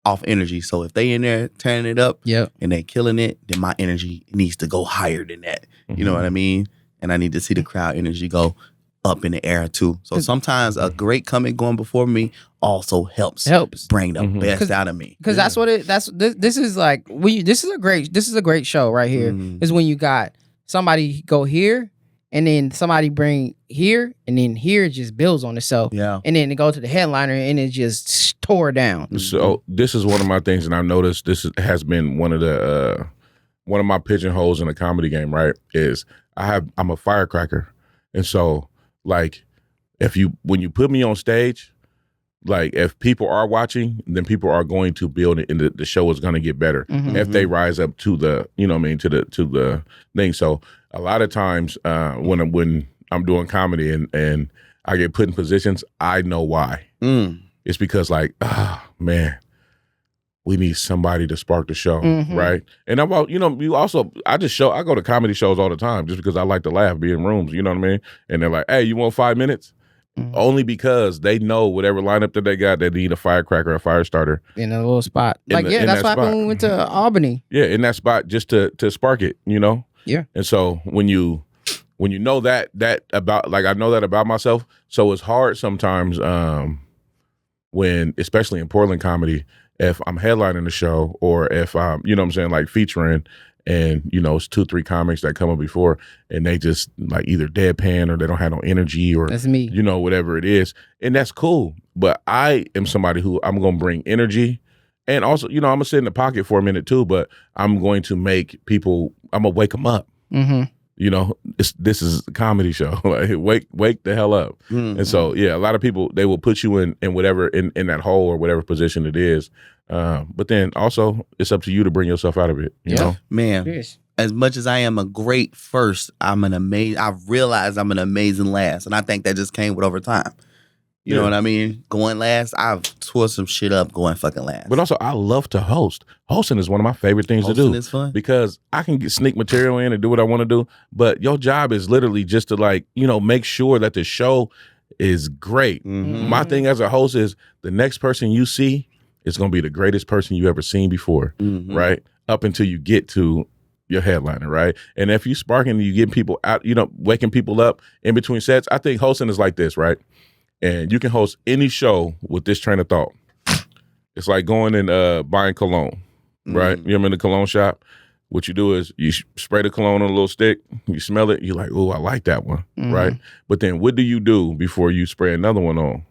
off energy. So if they in there turning it up and they killing it, then my energy needs to go higher than that. You know what I mean? And I need to see the crowd energy go up in the air too. So sometimes a great comic going before me also helps bring the best out of me. Because this is like, this is a great show right here. Is when you got somebody go here, and then somebody bring here, and then here just builds on itself. Yeah. And then it go to the headliner, and it just tore down. So this is one of my things, and I've noticed has been one of my pigeonholes in the comedy game, right? Is I'm a firecracker. And so, like, when you put me on stage, like, if people are watching, then people are going to build it, and the show is going to get better if they rise up to the, to the thing. So a lot of times when I'm doing comedy and I get put in positions, I know why. It's because, like, man, we need somebody to spark the show, right? And about, I go to comedy shows all the time just because I like to laugh, be in rooms, you know what I mean? And they're like, hey, you want 5 minutes? Only because they know whatever lineup that they got, they need a firecracker, a fire starter in a little spot. That's why when we went to Albany. Yeah, in that spot, just to spark it, Yeah. And so when you know that about, like, I know that about myself, so it's hard sometimes when, especially in Portland comedy, if I'm headlining the show, or if I'm, like, featuring, and, it's 2-3 comics that come up before, and they just, like, either deadpan, or they don't have no energy, or that's me, whatever it is. And that's cool. But I am somebody who, I'm going to bring energy. And also, I'm going to sit in the pocket for a minute too, but I'm going to make people, I'm going to wake them up. This is a comedy show. Like, wake the hell up. And so, yeah, a lot of people, they will put you in whatever, in that hole or whatever position it is. But then also, it's up to you to bring yourself out of it. You know, man. Yes. As much as I am a great first, I realize I'm an amazing last, and I think that just came with over time. You know what I mean? Going last, I've tore some shit up going fucking last. But also, I love to host. Hosting is one of my favorite things to do. Is fun. Because I can sneak material in and do what I want to do. But your job is literally just to make sure that the show is great. Mm-hmm. My thing as a host is the next person you see is going to be the greatest person you ever seen before, right? Up until you get to your headliner, right? And if you sparking, you get people out, waking people up in between sets. I think hosting is like this, right? And you can host any show with this train of thought. It's like going and buying cologne, right? You're in the cologne shop. What you do is you spray the cologne on a little stick. You smell it. You're like, oh, I like that one, right? But then what do you do before you spray another one on? You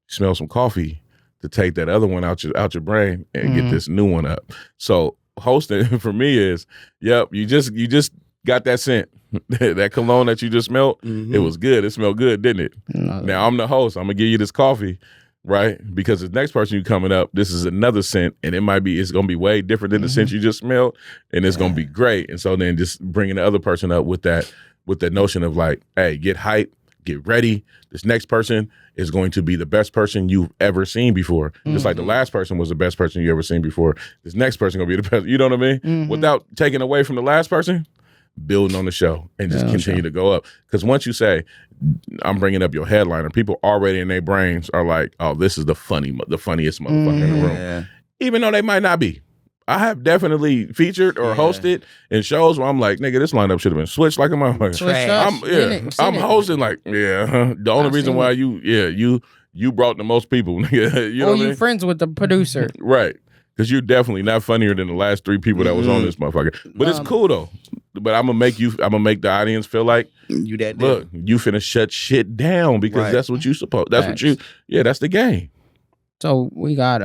smell some coffee to take that other one out your brain and get this new one up. So hosting for me is, you just got that scent. That cologne that you just smelled, it was good. It smelled good, didn't it? No. Now I'm the host. I'm gonna give you this coffee, right? Because the next person you coming up, this is another scent, and it's gonna be way different than the scent you just smelled, and it's gonna be great. And so then just bringing the other person up with that notion of like, hey, get hype, get ready. This next person is going to be the best person you've ever seen before. Just like the last person was the best person you ever seen before. This next person gonna be the best. You know what I mean? Without taking away from the last person. Building on the show and just continue to go up. Because once you say, I'm bringing up your headliner, people already in their brains are like, oh, this is the funniest motherfucker in the room. Even though they might not be. I have definitely featured or hosted in shows where I'm like, nigga, this lineup should have been switched like a motherfucker. I'm hosting like, the only reason why you brought the most people. Nigga, you know what I mean? Friends with the producer. Right. Because you're definitely not funnier than the last 3 people that was on this motherfucker. But it's cool though. But I'm gonna make the audience feel like you finna shut shit down because that's what you supposed. That's that's the game. So we got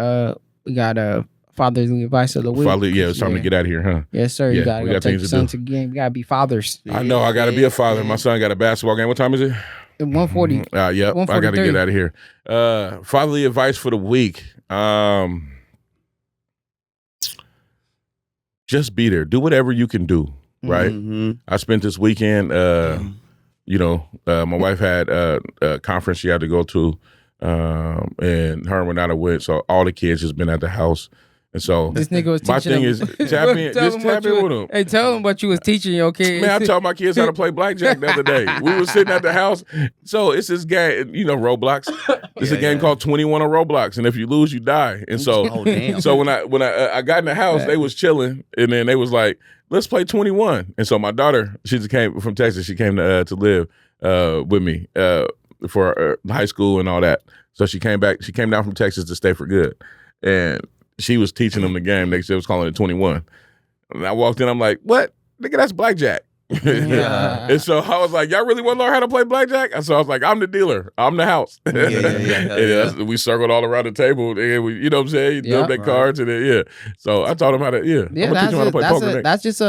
fatherly advice of the week. It's time to get out of here, huh? Yes, sir. You gotta go take your son to the game. You gotta be fathers. I know. I gotta be a father. My son got a basketball game. What time is it? 1:40. Yep. I gotta get out of here. Fatherly advice for the week. Just be there. Do whatever you can do. Right. I spent this weekend. My wife had a conference she had to go to, and her and Renata went. So all the kids just been at the house. And so this nigga was my thing is tap in with them. Hey, tell them what you was teaching your kids. Man, I taught my kids how to play blackjack the other day. We were sitting at the house. So it's this game, Roblox. It's a game called 21 on Roblox, and if you lose, you die. And so, so when I got in the house, they was chilling, and then they was like, let's play 21. And so my daughter, she just came from Texas. She came to live with me for high school and all that. So she came back. She came down from Texas to stay for good, and she was teaching them the game. They was calling it 21. And I walked in. I'm like, what? Nigga, that's blackjack. And so I was like, y'all really want to learn how to play blackjack? And so I was like, I'm the dealer. I'm the house. We circled all around the table. And we, you know what I'm saying? You dealt their cards. And then, So I taught them how to, I'm going to teach them how to play poker. That's just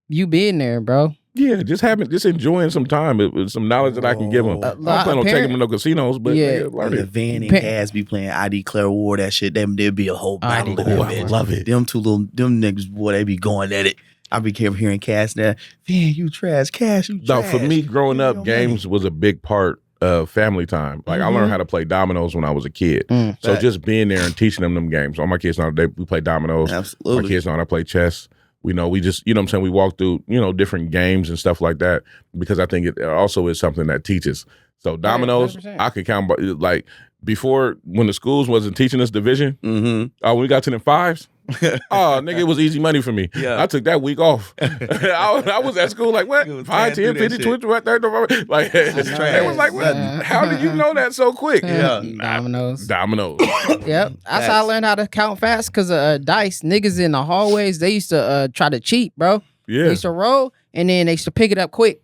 you being there, bro. Yeah, just enjoying some time with some knowledge that I can give them. I don't plan on taking them to no casinos, but learn it. Van and Cass be playing ID Claire War, that shit. There'd be a whole battle. I love it. Them niggas, boy, they be going at it. I be hearing Cass now. Van, you trash. Cass, you trash. No, for me, growing up, games was a big part of family time. Like I learned how to play dominoes when I was a kid. So just being there and teaching them games. All my kids know we play dominoes. Absolutely. My kids know how to play chess. We just, you know what I'm saying, we walk through, different games and stuff like that because I think it also is something that teaches. So dominoes, 100%. I could count, like, before, when the schools wasn't teaching us division, when we got to them fives, nigga, it was easy money for me. Yeah. I took that week off. I was at school like, what? 5, 10, 50, 20, 30, like, it was like, what? How did you know that so quick? Dominoes. Yep. That's how I learned how to count fast because dice. Niggas in the hallways, they used to try to cheat, bro. Yeah. They used to roll, and then they used to pick it up quick.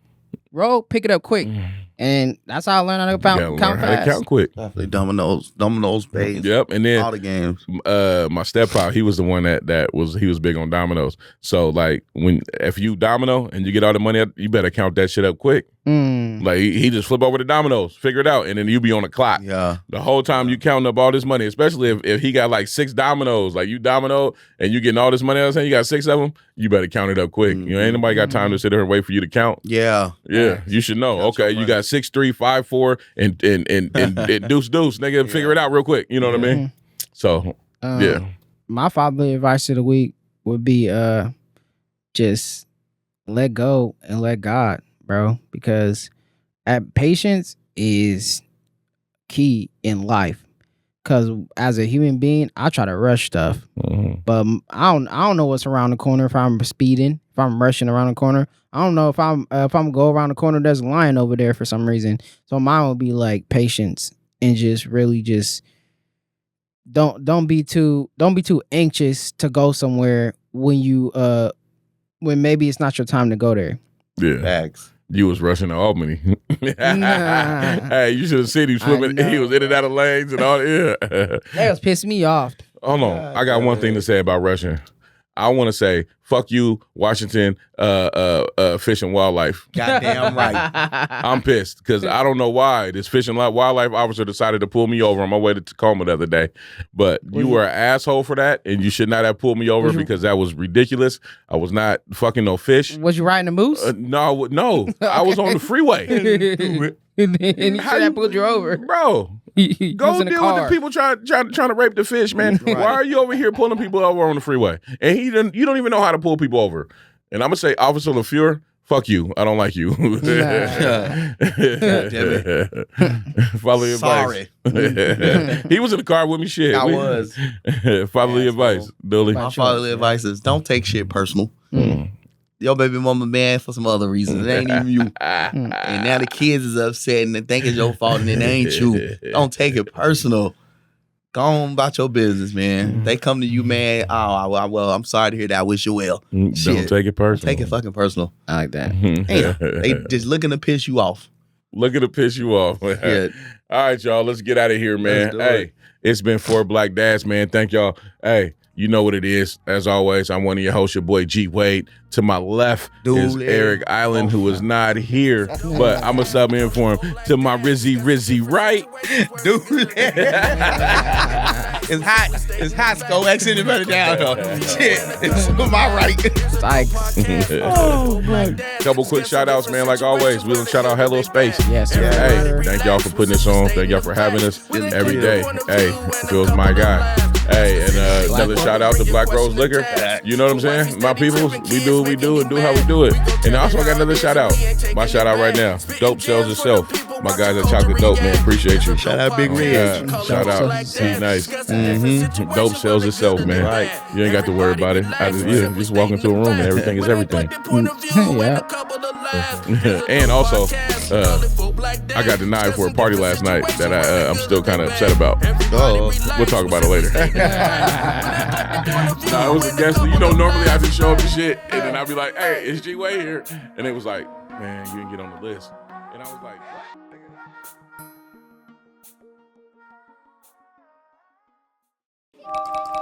Roll, pick it up quick. And that's how I learned how to count fast. How to count quick. Definitely dominoes, babe. Yep, and then all the games. My stepfather, he was the one that was big on dominoes. So like if you domino and you get all the money, you better count that shit up quick. Like he just flip over the dominoes, figure it out, and then you be on the clock. Yeah. The whole time you counting up all this money, especially if he got like 6 dominoes, like you domino and you getting all this money out of saying you got 6 of them, you better count it up quick. You know, ain't nobody got time to sit there and wait for you to count. Yeah. You should know. Okay, you got 6, 3, 5, 4, and deuce, nigga. Figure it out real quick. You know what I mean? So my fatherly advice of the week would be just let go and let God, bro, because patience is key in life. Because as a human being, I try to rush stuff, but I don't know what's around the corner. If I'm speeding, if I'm rushing around the corner, I don't know if I'm go around the corner. There's a lion over there for some reason. So mine would be like patience and just really just don't be too anxious to go somewhere when maybe it's not your time to go there. Yeah. Facts. You was rushing to Albany. Nah. Hey, you should have seen him swimming. He was in and out of lanes and all. Yeah. That was pissing me off. Hold on. I got one thing to say about rushing. I want to say, fuck you, Washington, Fish and Wildlife. Goddamn right. I'm pissed because I don't know why this Fish and Wildlife officer decided to pull me over on my way to Tacoma the other day. But you were an asshole for that, and you should not have pulled me over because that was ridiculous. I was not fucking no fish. Was you riding a moose? No. I was on the freeway. And he should have pulled you over. Bro. Go deal with the people trying to rape the fish, man. Right. Why are you over here pulling people over on the freeway? And you don't even know how to pull people over. And I'm gonna say, Officer LaFleur, fuck you. I don't like you. Follow Sorry. advice. He was in the car with me. Shit, I was. Follow the advice, Billy. My fatherly advice is don't take shit personal. Your baby mama mad for some other reasons. It ain't even you. And now the kids is upset and they think it's your fault and it ain't you. Don't take it personal. Go on about your business, man. They come to you, man. Oh, well, I'm sorry to hear that. I wish you well. Don't take it personal. Don't take it fucking personal. I like that. Damn. They just looking to piss you off. Looking to piss you off. Yeah. All right, y'all. Let's get out of here, man. Hey, it's been 4 Black Dads, man. Thank y'all. Hey. You know what it is. As always, I'm one of your hosts, your boy G Wade. To my left is Eric Island, who is not here, but I'm going to sub in for him. To my Rizzy right. It's hot. Go X anybody down, though. Shit. It's to my right. Ikes. Couple quick shout outs, man. Like always, we'll shout out Hello Space. Yes, sir. Hey, thank y'all for putting this on. Thank y'all for having us every day. Hey, feels my guy. Hey, and another shout out to Black Rose Liquor. You know what I'm saying? My people, we do what we do and do how we do it. And also I got another shout out. My shout out right now. Dope sells itself. My guys at Chocolate Dope, man. Appreciate you. Shout out Big Ridge. Shout out. T Nice. Dope sells itself, man. Right. You ain't got to worry about it. Just walk into a room and everything is everything. Yeah. And also, I got denied for a party last night that I'm still kind of upset about. Oh, we'll talk about it later. No, it was a guest. You know, normally I just show up to shit, and then I'll be like, "Hey, is G Way here?" And it was like, "Man, you didn't get on the list." And I was like, "What?"